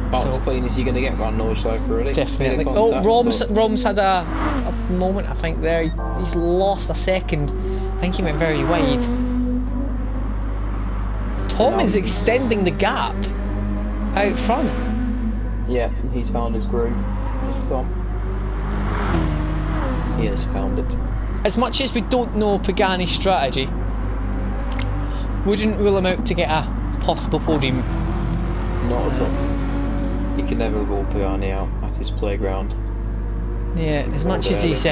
About as clean as you're going to get around Nordschliefe, really. Definitely. Rom's had a moment, I think, there. He's lost a second. I think he went very wide. Tom is extending the gap out front. Yeah, he's found his groove. This Tom. He has found it. As much as we don't know Pagani's strategy, wouldn't rule him out to get a possible podium. Not at all. You can never rule Pagani out at his playground. Yeah, as much as his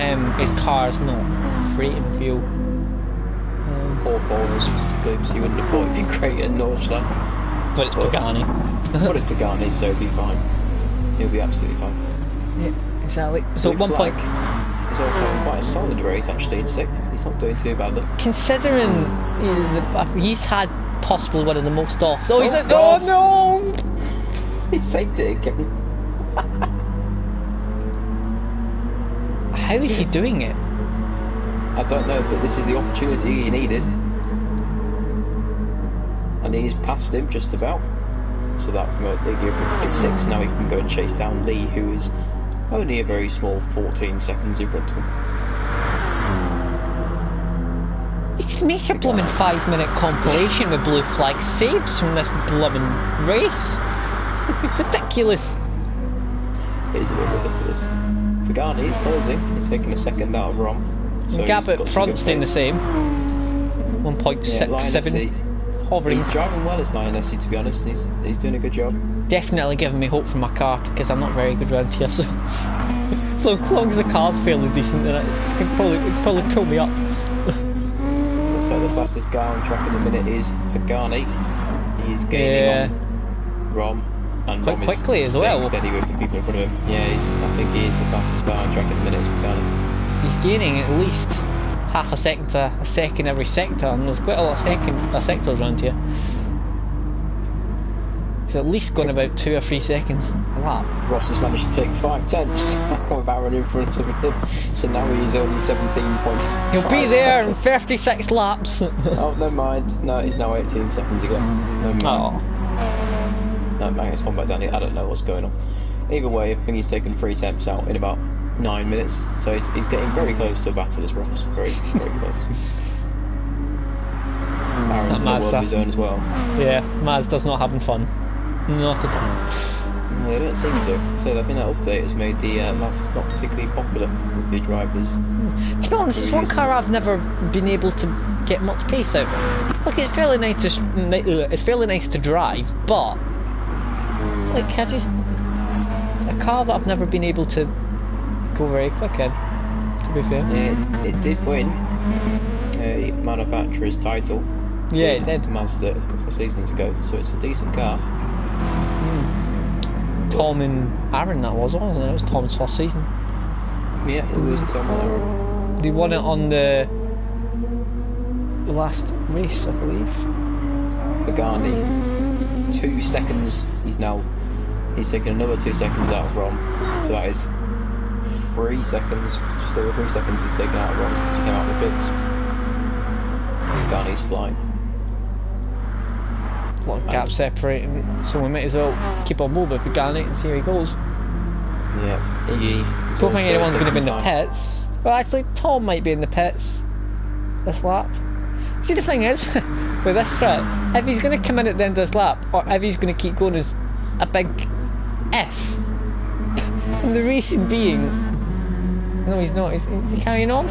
car's not great in fuel. 4 corners, clips, you wouldn't have thought it'd be great at Nordschliefe. But it's Pagani. But it's Pagani, so he'll be fine. He'll be absolutely fine. Yeah, exactly. So at one point... He's also having quite a solid race, actually, in 6th. He's not doing too badly. Considering he's had possibly one of the most offs. Oh, he's like, oh no! He saved it again. How is he doing it? I don't know, but this is the opportunity he needed. And he's passed him just about. So that will take you up to P6. Now he can go and chase down Lee, who is only a very small 14 seconds in front of him. You could make a blooming 5-minute compilation with Blue Flag saves from this blooming race. Ridiculous. It is a little ridiculous. Pagani is closing. He's taking a second out of Rom. So gap at front staying the same. 1.67. Hovering. He's driving well as Lioness, to be honest. He's doing a good job. Definitely giving me hope for my car, because I'm not very good around here. So, as long as the car's fairly decent, then it can probably pull me up. Looks like the fastest guy on track at the minute is Pagani. He's gaining on Rom. And quite quickly as well. Steady with the people in front of him. Yeah, I think he is the fastest guy on track at the minute. He's gaining at least half a second to a second every sector, and there's quite a lot of sectors around here. He's at least gone about 2 or 3 seconds a lap. Ross has managed to take 5 tenths with Aaron in front of him, so now he's only 17 points. He'll be there in 36 laps. Oh, never mind. No, he's now 18 seconds ago. Never mind. Oh. No, man, it's gone back down here. I don't know what's going on. Either way, I think he's taken 3 tenths out in about 9 minutes, so he's getting very close to a battle as Ross. Very, very close. Aaron's in a world of his own as well. Yeah, Mazda's not having fun. Not at all. No, they don't seem to. So I think that update has made the Mazdas not particularly popular with the drivers. To be honest, it's one car I've never been able to get much pace out. Look, it's fairly nice to drive, but like a car that I've never been able to go very quick in. To be fair. Yeah, it did win a manufacturer's title. Yeah, it did. Mazda a couple of seasons ago, so it's a decent car. Tom and Aaron, that wasn't it? It was Tom's first season. Yeah, it was Tom and Aaron. They won it on the last race, I believe. Pagani, 2 seconds. He's taken another 2 seconds out of Rom, so that is 3 seconds, just over 3 seconds he's taken out of Rom since he came out of the pits. Pagani's flying. A lot of gap separating, so we might as well keep on moving with Pagani and see how he goes. Yeah, Iggy. Don't think anyone's going to be in the pits. Well, actually, Tom might be in the pits this lap. See, the thing is, with this strat, if he's going to come in at the end of this lap, or if he's going to keep going as a big F. And the reason being, no, he's not. Is he carrying on?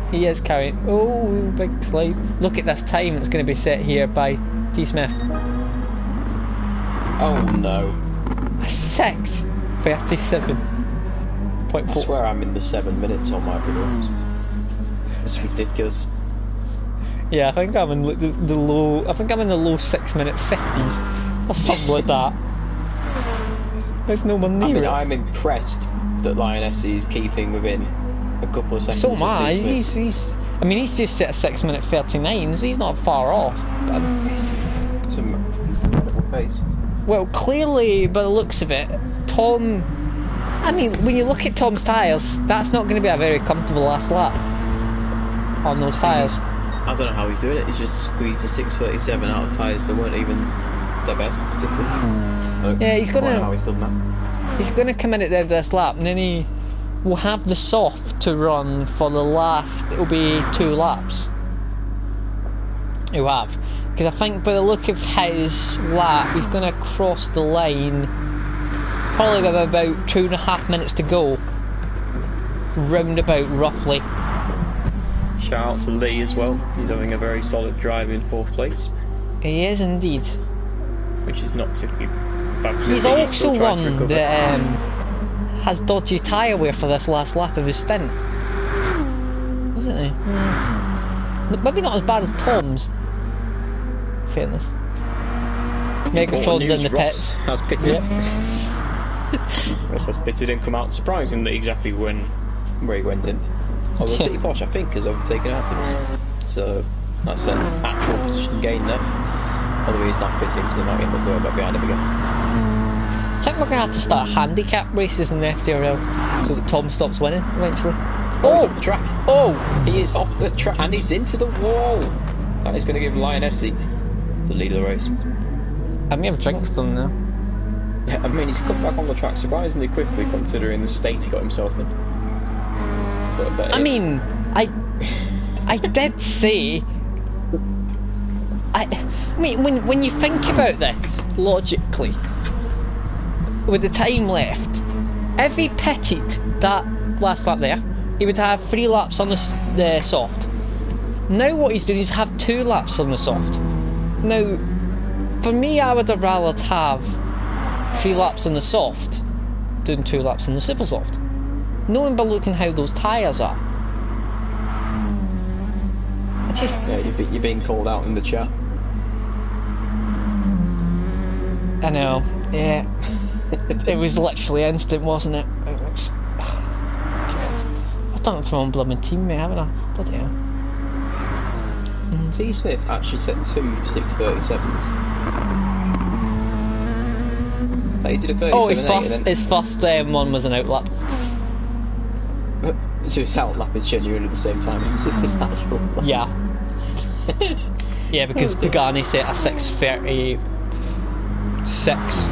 He is carrying. Oh, big slide. Look at this time that's going to be set here by T. Smith. Oh no. A 6:37.4. I swear I'm in the 7 minutes on my videos. It's ridiculous. Yeah, I think I'm in the low. I think I'm in the low 6-minute 50s or something like that. There's no one near it. I'm impressed that Lioness is keeping within a couple of seconds. So am I. He's just at a 6-minute 39, so he's not far off. It's an incredible pace. Well, clearly, by the looks of it, Tom. I mean, when you look at Tom's tyres, that's not going to be a very comfortable last lap on those tyres. I don't know how he's doing it. He's just squeezed a 637 out of tyres that weren't even the best, particularly. Yeah, he's gonna. How he's done that. He's gonna come in at the end of this lap, and then he will have the soft to run for the last. It'll be 2 laps. He'll have, because I think by the look of his lap, he's gonna cross the line. Probably with about 2.5 minutes to go. Roundabout, roughly. Shout out to Lee as well. He's having a very solid drive in 4th place. He is indeed. Which is not particularly bad. He's also one that has dodgy tyre wear for this last lap of his stint. Isn't he? Maybe not as bad as Tom's. Fairness. Megatron's in the pits. Has pitted. Yep. Ross has pitted and come out surprisingly exactly where he went in. Although City Porsche, I think, has overtaken Artemis. So that's an actual position gain there. Although he's not pitting, so they might end up going back behind him again. I think we're going to have to start handicap races in the FTRL so that Tom stops winning eventually. Oh, he's off the track. Oh! He is off the track and he's into the wall. That is going to give Lionessi the lead of the race. I may have jinxed him now. Yeah, I mean, he's come back on the track surprisingly quickly considering the state he got himself in. But I mean, I did say. I mean, when you think about this logically, with the time left, if he pitted that last lap there, he would have 3 laps on the soft. Now what he's doing is have 2 laps on the soft. Now, for me, I would have rather have 3 laps on the soft, doing 2 laps on the super soft. Knowing by looking how those tyres are. Yeah, you're being called out in the chat. I know, yeah. It was literally instant, wasn't it? I've done it to my own blooming teammate, haven't I? Bloody hell. T. Smith actually set 2 637s. He did a 37. Oh, his first one was an outlap. So his outlap is genuinely the same time as his actual lap. Yeah. Yeah, because Pagani set a 6:36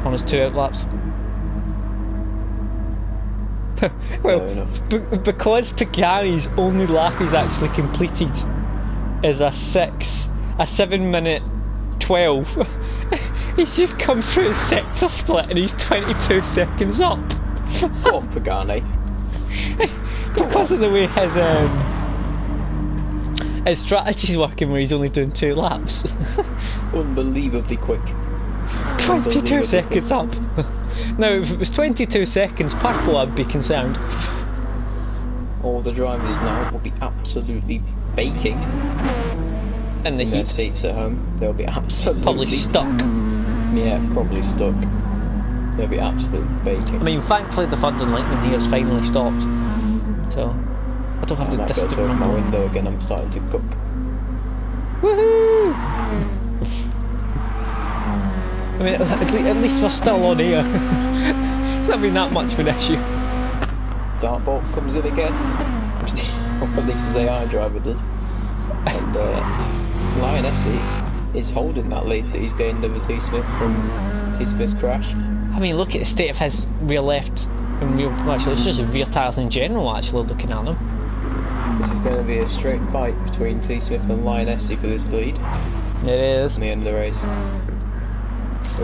on his 2 outlaps. Well, because Pagani's only lap he's actually completed is a 7-minute 12. He's just come through a sector split and he's 22 seconds up. Oh, Pagani. Because of the way his His strategy's working where he's only doing 2 laps. Unbelievably quick. 22 seconds up. Now, if it was 22 seconds purple, I'd be concerned. All the drivers now will be absolutely baking In the in their heat. seats at home. They'll be absolutely... Probably stuck. Yeah, probably stuck. They'll be absolutely baking. I mean, thankfully the Thunder and Lightning here has finally stopped. So, I don't have the that goes distant over my rumble. window again, I'm starting to cook. Woohoo! I mean, at least we're still on air. It's not been that much of an issue. Dartbolt comes in again. Or at least his AI driver does. And Lionessy is holding that lead that he's gained over T Smith from T Smith's crash. I mean, look at the state of his rear left and rear, well, actually it's just his rear tyres in general, actually, looking at them. This is going to be a straight fight between T Smith and Lionessy for this lead It is. in the end of the race.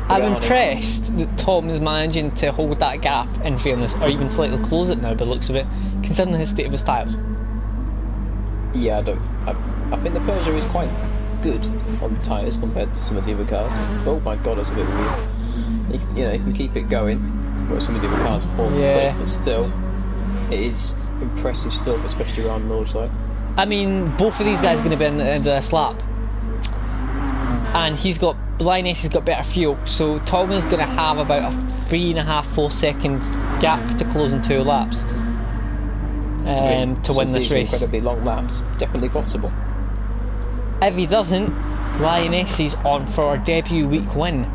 I'm impressed that Tom is managing to hold that gap, in fairness, or even slightly close it now by the looks of it, considering the state of his tyres. Yeah, I think the Peugeot is quite good on tyres compared to some of the other cars. Oh my god, that's a bit weird. You know, you can keep it going, whereas some of the other cars fall off the cliff, but still, it is impressive stuff, especially around Nordschliefe. I mean, both of these guys are going to be in the end of this lap. And Lioness has got better fuel, so Tom is going to have about a 3.5-4 second gap to close in 2 laps to win this race. Incredibly long laps, definitely possible. If he doesn't, Lioness is on for a debut week win.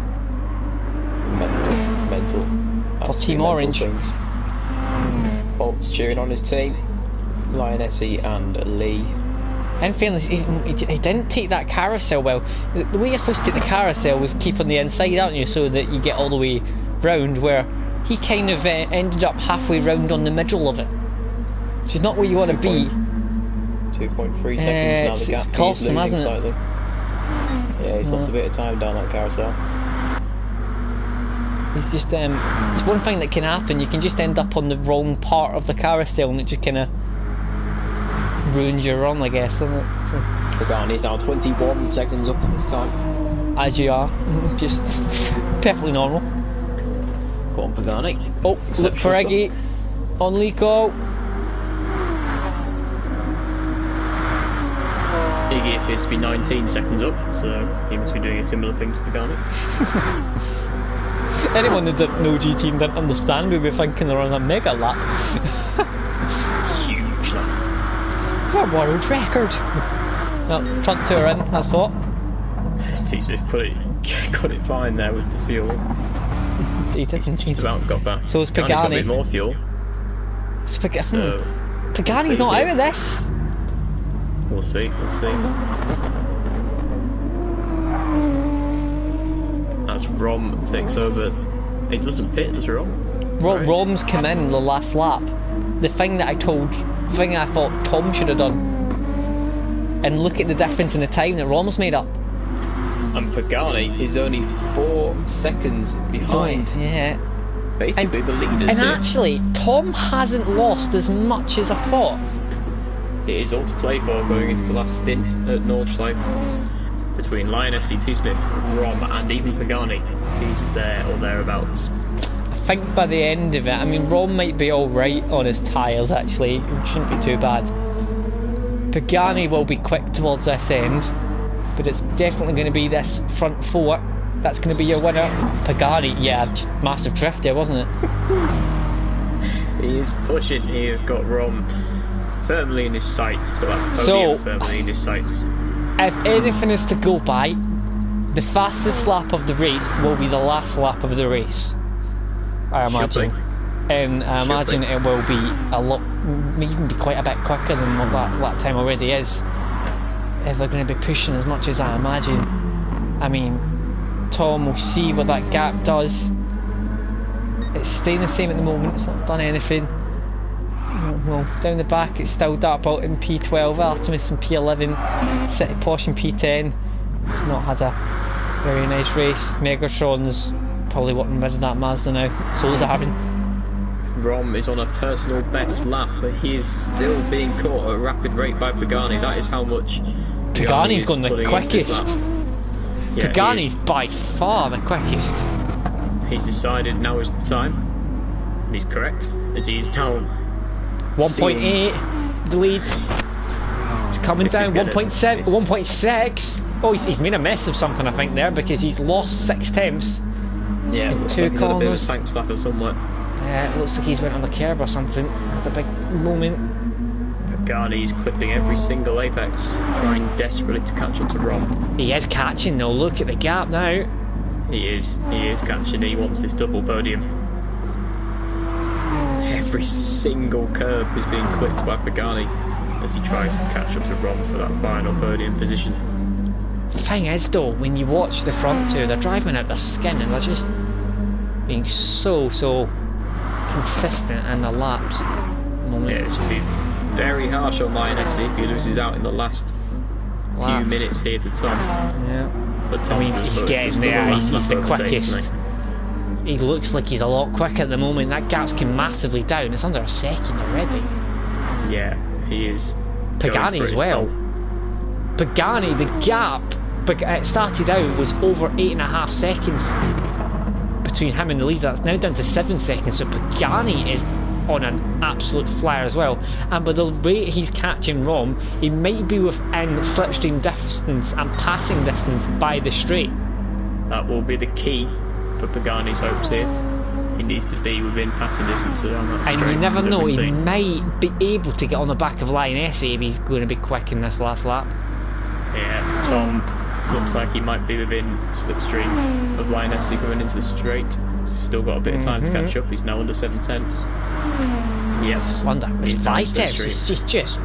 Mental. For Team Orange. Things. Bolt's cheering on his team. Lionessy and Lee. In fairness, he didn't take that carousel well. The way you're supposed to take the carousel was keep on the inside, aren't you, so that you get all the way round, where he kind of ended up halfway round on the middle of it. Which is not where you want to be. 2.3 seconds now, the gap it's cost him, hasn't slightly. Yeah, he's lost a bit of time down that carousel. He's just, it's one thing that can happen, you can just end up on the wrong part of the carousel and it just kind of ruins your run, I guess, doesn't it? So, Pagani's now 21 seconds up on his time. as you are, just perfectly normal. Go on, Pagani. Oh, look for Iggy on Lico. Iggy appears to be 19 seconds up, so he must be doing a similar thing to Pagani. Anyone that didn't know GT and didn't understand would be thinking they're on a mega lap. Huge lap. For a world record. Well, front two are in, that's what. T Smith got it fine there with the fuel. He didn't. Just about got back. So is Pagani's got a bit Pagani. more fuel. So Pagani's not out of this. We'll see. As Rom takes over, he doesn't pit, does Rom? Right. Rom's come in the last lap. The thing that I thought Tom should have done. And look at the difference in the time that Rom's made up. And Pagani is only 4 seconds behind. Yeah. Basically the leaders. And actually, Tom hasn't lost as much as I thought. It is all to play for going into the last stint at Nordschleife. Between Lionessy, T Smith, Rom and even Pagani. He's there or thereabouts. I think by the end of it, I mean, Rom might be alright on his tyres actually, it shouldn't be too bad. Pagani will be quick towards this end, but it's definitely going to be this front four. That's going to be your winner. Pagani, yeah, just massive drift there, wasn't it? He is pushing, he has got Rom firmly in his sights. He's got that podium firmly in his sights. If anything is to go by, the fastest lap of the race will be the last lap of the race, I imagine. And I imagine it will be a lot, even be quite a bit quicker than what that lap time already is. If they're going to be pushing as much as I imagine. I mean, Tom will see what that gap does. It's staying the same at the moment, it's not done anything. Well, down the back it's still Dartbolt in P12, Artemis in P11, City Posh in P10. He's not had a very nice race. Megatron's probably wanting rid of that Mazda now, so is Aaron. Rom is on a personal best lap, but he is still being caught at a rapid rate by Pagani. That is how much Pagani's gone the quickest. Yeah, Pagani's by far the quickest. He's decided now is the time. And he's correct, as he's now 1.8 the lead. He's coming down. 1.7, 1.6. Oh, he's made a mess of something, I think, there, because he's lost 6 tenths. Yeah, it looks like he's had a bit of a tank slap or somewhat. Yeah, it looks like he's went on the curb or something at the big moment. Pagani's clipping every single apex, trying desperately to catch up to Rom. He is catching though, look at the gap now. He is catching, he wants this double podium. Every single curb is being clipped by Pagani as he tries to catch up to Rom for that final podium position. Thing is though, when you watch the front two, they're driving out their skin and they're just being so consistent in the laps. Yeah, this will be very harsh on Lioness if he loses out in the last few minutes here to Tom. Yeah. But Tom he's getting there, he's the quickest. He looks like he's a lot quicker at the moment. That gap's come massively down. It's under a second already. Yeah, he is. Pagani as well. Pagani, the gap, it started out was over 8.5 seconds between him and the leader. That's now down to 7 seconds. So Pagani is on an absolute flyer as well. And by the rate he's catching Rom, he might be within slipstream distance and passing distance by the straight. That will be the key for Pagani's hopes here. He needs to be within passing distance on that straight. And you never know, he might be able to get on the back of Lioness if he's going to be quick in this last lap. Yeah, Tom looks like he might be within slipstream of Lioness going into the straight. He's still got a bit of time to catch up. He's now under 7 tenths. Yep. Wonder, it's 5 tenths. He's just he's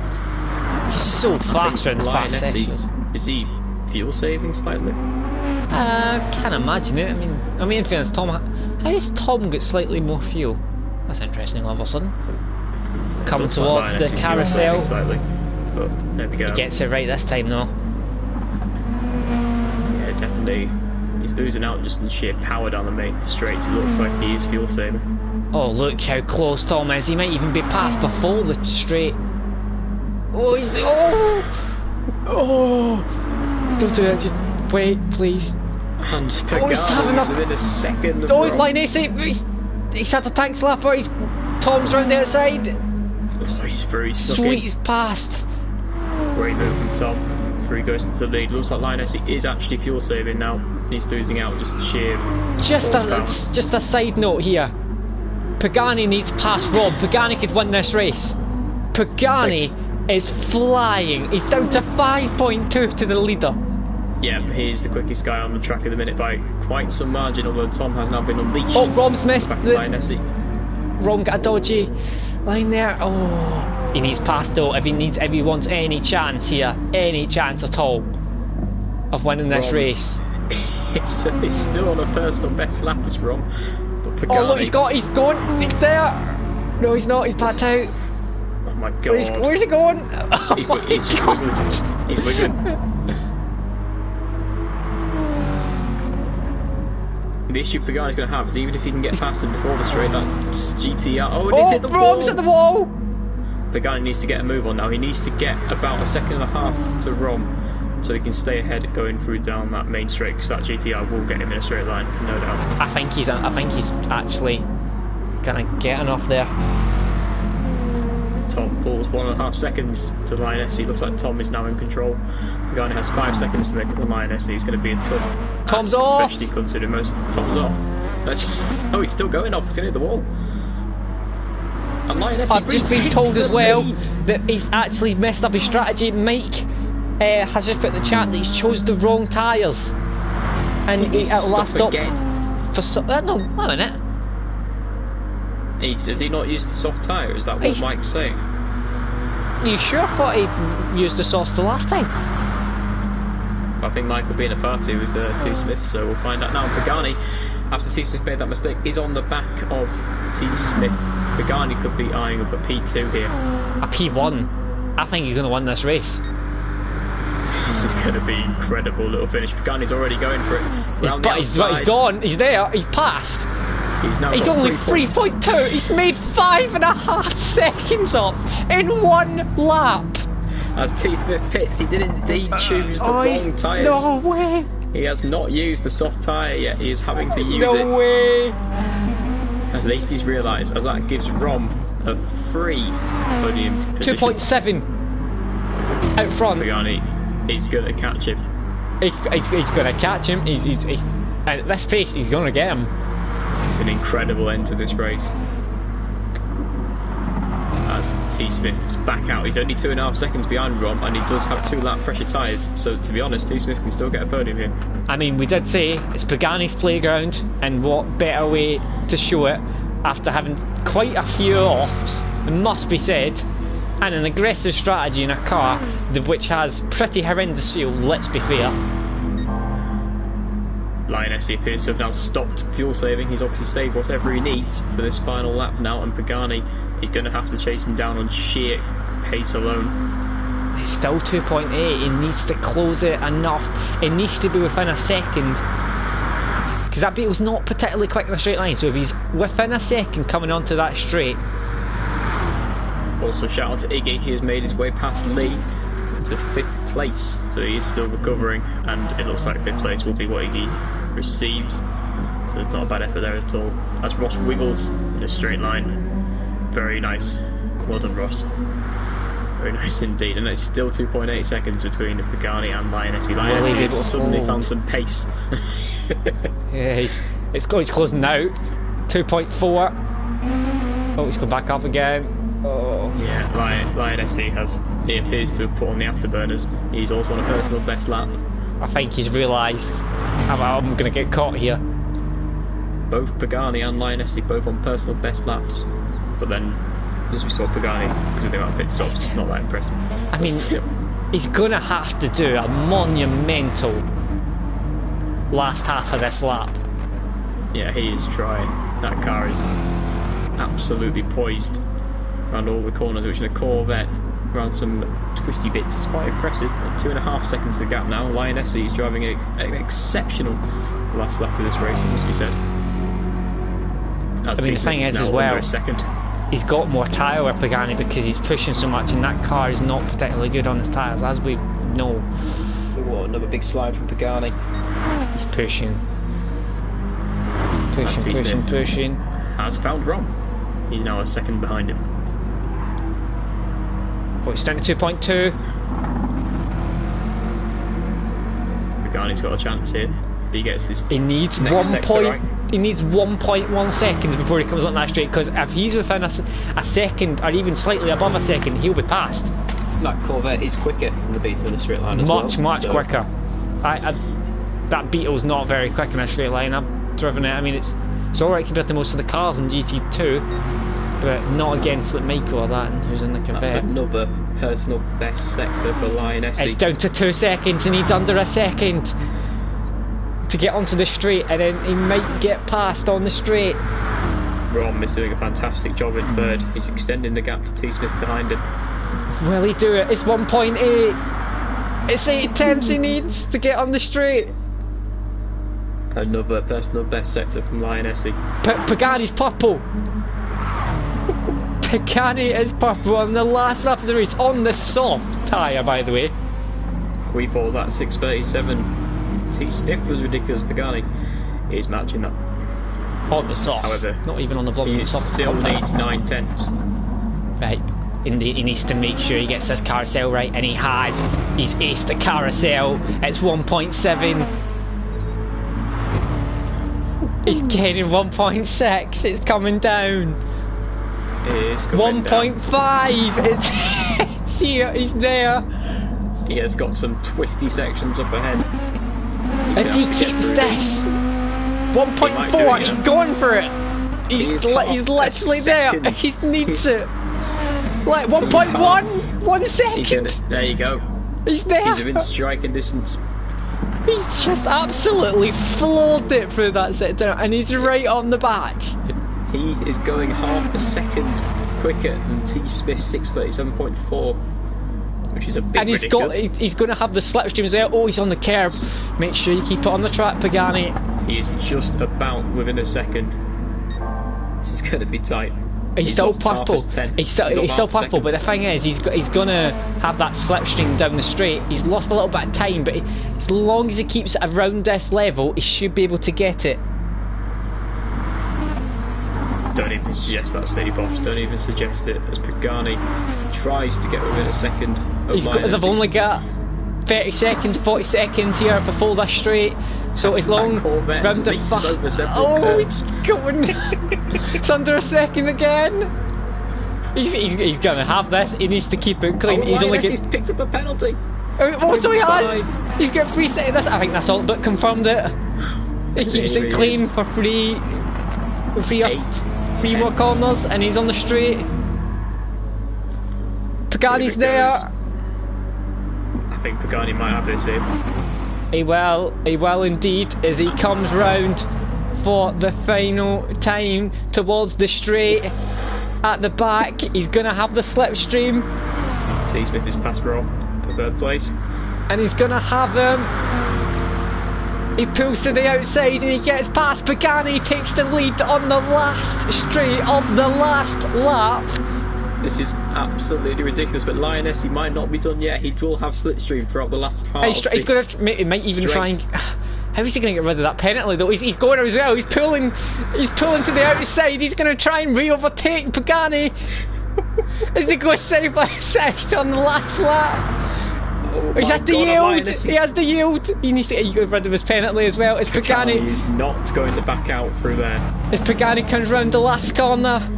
so fast around the fast sections. Is he fuel saving slightly? Can't imagine it. I mean, in fairness, Tom, how does Tom get slightly more fuel? That's interesting. All of a sudden, coming towards the carousel. Slightly, but there we go. He gets it right this time, though. Yeah, definitely. He's losing out just in sheer power down the main straights. It looks like he is fuel saving. Oh, look how close Tom is. He might even be passed before the straight. Oh, he's don't do it. Just wait, please. And Pagani is within a second. Oh, Lioness, he's had the tank slapper. Tom's round the outside. Oh, he's through. He's stuck Sweet, in. he's passed. Great move from Tom. Before he goes into the lead. Looks like Lioness is actually fuel saving now. He's losing out just sheer. Just a side note here. Pagani needs past Rob. Pagani could win this race. Pagani is flying. He's down to 5.2 to the leader. Yeah, he's the quickest guy on the track at the minute by quite some margin, although Tom has now been unleashed. Oh, Rom's missed the... Rom got a dodgy line there. Oh, he needs past though if he wants any chance here, any chance at all of winning this race. He's still on a personal best lap as Rom. But Pagani... Oh look, he's going, he's there. No, he's not, he's backed out. Oh my god. Where's he going? He's wiggling. The issue Pagani's going to have is even if he can get past him before the straight, that's GTR. Oh, and he's hit the wall! Rom's at the wall! Pagani needs to get a move on now. He needs to get about 1.5 seconds to Rom so he can stay ahead going through down that main straight, because that GTR will get him in a straight line, no doubt. I think he's actually going to get enough there. Tom pulls 1.5 seconds to Lioness. He looks like Tom is now in control. Pagani has 5 seconds to make it to Lioness. He's going to be a tough. Tom's off! Especially considering most. Tom's off. Oh, he's still going off. He's going to hit the wall. And Lioness, I've just been told as well that he's actually messed up his strategy. Mike has just put in the chat that he's chose the wrong tyres. And he at last stop again. For no, wait a minute. Does he not use the soft tyre? Is that what Mike's saying? You sure? I thought he used the sauce the last time. I think Mike will be in a party with T. Smith, so we'll find out now. Pagani, after T. Smith made that mistake, is on the back of T. Smith. Pagani could be eyeing up a P2 here. A P1? I think he's going to win this race. This is going to be incredible little finish. Pagani's already going for it. But he's gone. He's there. He's passed. He's only 3.2. He's made 5.5 seconds off in one lap. As T Smith pits, he did indeed choose the wrong tyres. No way. He has not used the soft tyre yet. He is having to use it. No way. At least he's realised, as that gives Rom a free podium position. 2.7 out front. Pagani, he's going to catch him. He's going to catch him. He's at this pace, he's going to get him. This is an incredible end to this race. As T Smith is back out, he's only 2.5 seconds behind Rom, and he does have 2-lap pressure tyres. So to be honest, T Smith can still get a podium here. I mean, we did say it's Pagani's playground, and what better way to show it after having quite a few offs, it must be said, and an aggressive strategy in a car which has pretty horrendous fuel, let's be fair. Lionesi appears to have now stopped fuel saving. He's obviously saved whatever he needs for this final lap now, and Pagani is going to have to chase him down on sheer pace alone. It's still 2.8. He needs to close it enough. It needs to be within a second, because that Beetle's not particularly quick in a straight line. So if he's within a second coming onto that straight. Also, shout out to Iggy. He has made his way past Lee into 5th place, so he is still recovering, and it looks like 5th place will be what Iggy receives, so it's not a bad effort there at all. As Ross wiggles in a straight line, very nice, well done Ross, very nice indeed. And it's still 2.8 seconds between Pagani and Lionesi. Lionesi has suddenly found some pace. Yeah, it's closing out. 2.4. Oh, he's come back up again. Oh. Yeah, Lionesi he appears to have put on the afterburners. He's also on a personal best lap. I think he's realised I'm going to get caught here. Both Pagani and Lionesi both on personal best laps, but then, as we saw, Pagani, because of the amount of pit stops, it's not that impressive. I mean, he's going to have to do a monumental last half of this lap. Yeah, he is trying. That car is absolutely poised around all the corners, which in a Corvette, around some twisty bits, is quite impressive. 2.5 seconds to gap now. Lionesi is driving an exceptional last lap of this race, it must be said. I mean, the thing is as well, he's got more tyre with Pagani because he's pushing so much, and that car is not particularly good on his tyres, as we know. What, another big slide from Pagani. He's pushing. Pushing. Has found Rom. He's now a second behind him. Oh, it's down to 2.2. Pagani's got a chance here. If he gets this, he needs 1.1 seconds before he comes on that straight, because if he's within a second, or even slightly above a second, he'll be passed. That Corvette is quicker than the Beetle in the straight line as much quicker. That Beetle's not very quick in a straight line. I've driven it. I mean, it's alright compared to most of the cars in GT2, but not against Flip Michael or that, who's in the Corvette. That's another personal best sector for Lionesi. It's down to 2 seconds, and he needs under a second to get onto the straight, and then he might get past on the straight. Rom is doing a fantastic job in third. He's extending the gap to T Smith behind him. Will he do it? It's 1.8. It's 8 attempts he needs to get on the straight. Another personal best sector from Lionesi. Pagani's purple. Pagani is purple on the last lap of the race, on the soft tyre, by the way. We thought that 6:37 T Smith was ridiculous. Pagani is matching that. On the soft. However, not even on the vlog. He still needs 9 tenths. Right. He needs to make sure he gets this carousel right, and he has. He's aced the carousel. It's 1.7. He's getting 1.6. It's coming down. It is coming 1.5. It's here. He's there. He has got some twisty sections up ahead. If he keeps this, 1.4. He's going for it. He's literally there. He needs it. Like 1.1. 1 second. There you go. He's there. He's within striking distance. He's just absolutely floored it through that sector, and he's right on the back. He is going half a second quicker than T Smith 6:37.4, which is a bit ridiculous. He's going to have the slipstreams there. Oh, he's on the curb. Make sure you keep it on the track, Pagani. He is just about within a second. This is going to be tight. He's still lost half purple. his 10. He's still purple, second. but the thing is, he's gonna have that slipstream down the straight. He's lost a little bit of time, but as long as he keeps it around this level, he should be able to get it. Don't even suggest that, Sadie Bosch. Don't even suggest it. As Pagani tries to get within a second of They've only got 30 seconds, 40 seconds here before this straight. So as long round the he's going. It's under a second again. He's gonna have this. He needs to keep it clean. He's picked up a penalty. Oh, so he has. He's got 3 seconds. I think that's all but confirmed it. He keeps it clean for three more corners, and he's on the straight. Pagani's there. I think Pagani might have this here. He will indeed, as he comes round for the final time towards the straight at the back. He's going to have the slipstream. T. Smith is past Roll for third place. And he's going to have him. He pulls to the outside and he gets past Pagani, takes the lead on the last straight of the last lap. This is absolutely ridiculous, but Lioness, he might not be done yet. He will have slipstream throughout the last part. He might even try and. How is he going to get rid of that penalty though? He's going as well. He's pulling to the outside. He's going to try and re-overtake Pagani as they go side by side on the last lap. Oh he had to yield. He has to yield. He needs to get rid of his penalty as well. As Pagani is not going to back out through there. As Pagani comes round the last corner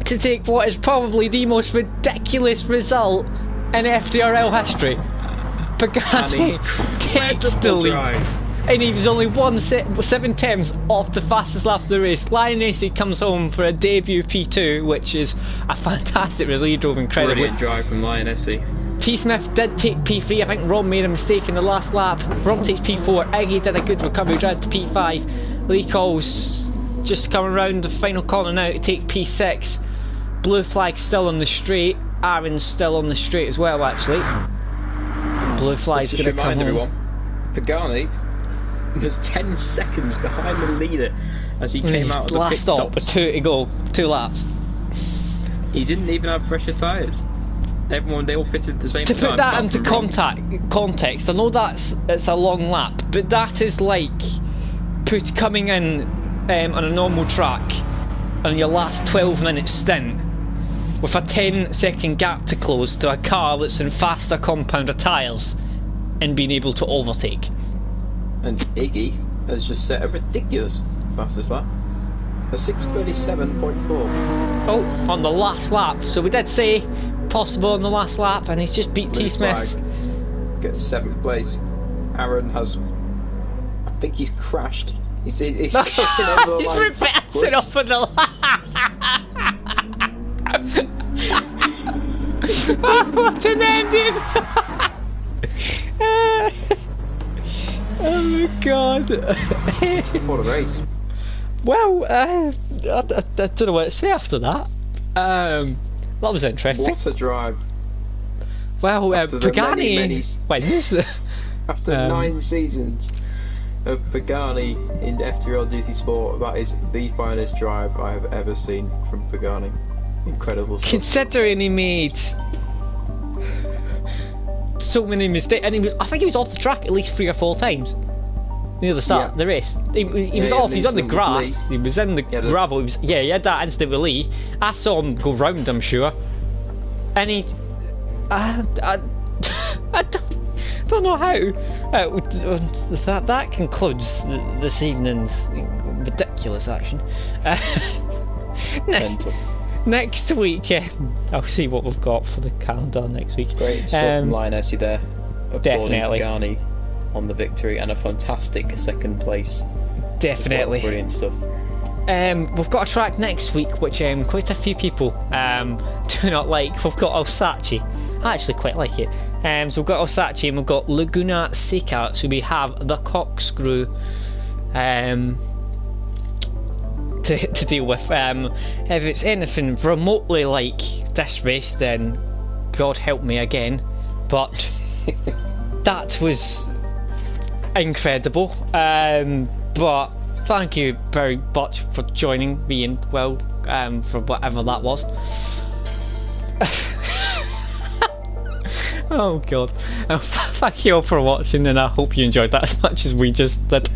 to take what is probably the most ridiculous result in FTRL history. Pagani takes the lead, and he was only 7 tenths off the fastest lap of the race. Lioness comes home for a debut P2, which is a fantastic result. He drove incredibly. Brilliant drive from Lioness. T. Smith did take P3. I think Rob made a mistake in the last lap. Rob takes P4. Iggy did a good recovery, drive to P5. Lee Coles just coming round the final corner now to take P6. Blue flag still on the straight. Aaron's still on the straight as well, actually. Blue flag's going to come home. Pagani was 10 seconds behind the leader as he came out of the pit stop. With 2 to go, 2 laps. He didn't even have fresher tyres. They all pitted at the same time. To put that into context, I know it's a long lap, but that is like coming in on a normal track on your last 12-minute stint with a 10-second gap to close to a car that's in faster compounder tyres and being able to overtake. And Iggy has just set a ridiculous fastest lap. A 6:37.4. Oh, on the last lap. So we did say possible on the last lap, and he's just beat T. Smith. Gets 7th place. Aaron has, I think he's crashed. He's going over the he's line. reversing off of the line. What an ending! Oh my god! What a race! Well, I don't know what to say after that. That was interesting. What a drive! Well, Pagani wins. After 9 seasons of Pagani in FTRL GT Sport, that is the finest drive I have ever seen from Pagani. Incredible stuff. Considering he made so many mistakes, and I think he was off the track at least 3 or 4 times near the start of the race. He was off. He was on the grass. He was in the gravel. He had that instant release. I saw him go round, I'm sure, and I don't know how. That concludes this evening's ridiculous action. Next week, I'll see what we've got for the calendar next week. Great stuff from Lioness there. Definitely. Pagani on the victory and a fantastic 2nd place. Definitely. Brilliant stuff. We've got a track next week which quite a few people do not like. We've got Alsace. I actually quite like it. So we've got Alsace and we've got Laguna Seca. So we have the corkscrew to deal with. If it's anything remotely like this race, then God help me again. But that was incredible. But thank you very much for joining me in, well, for whatever that was. Oh god. Thank you all for watching, and I hope you enjoyed that as much as we just did.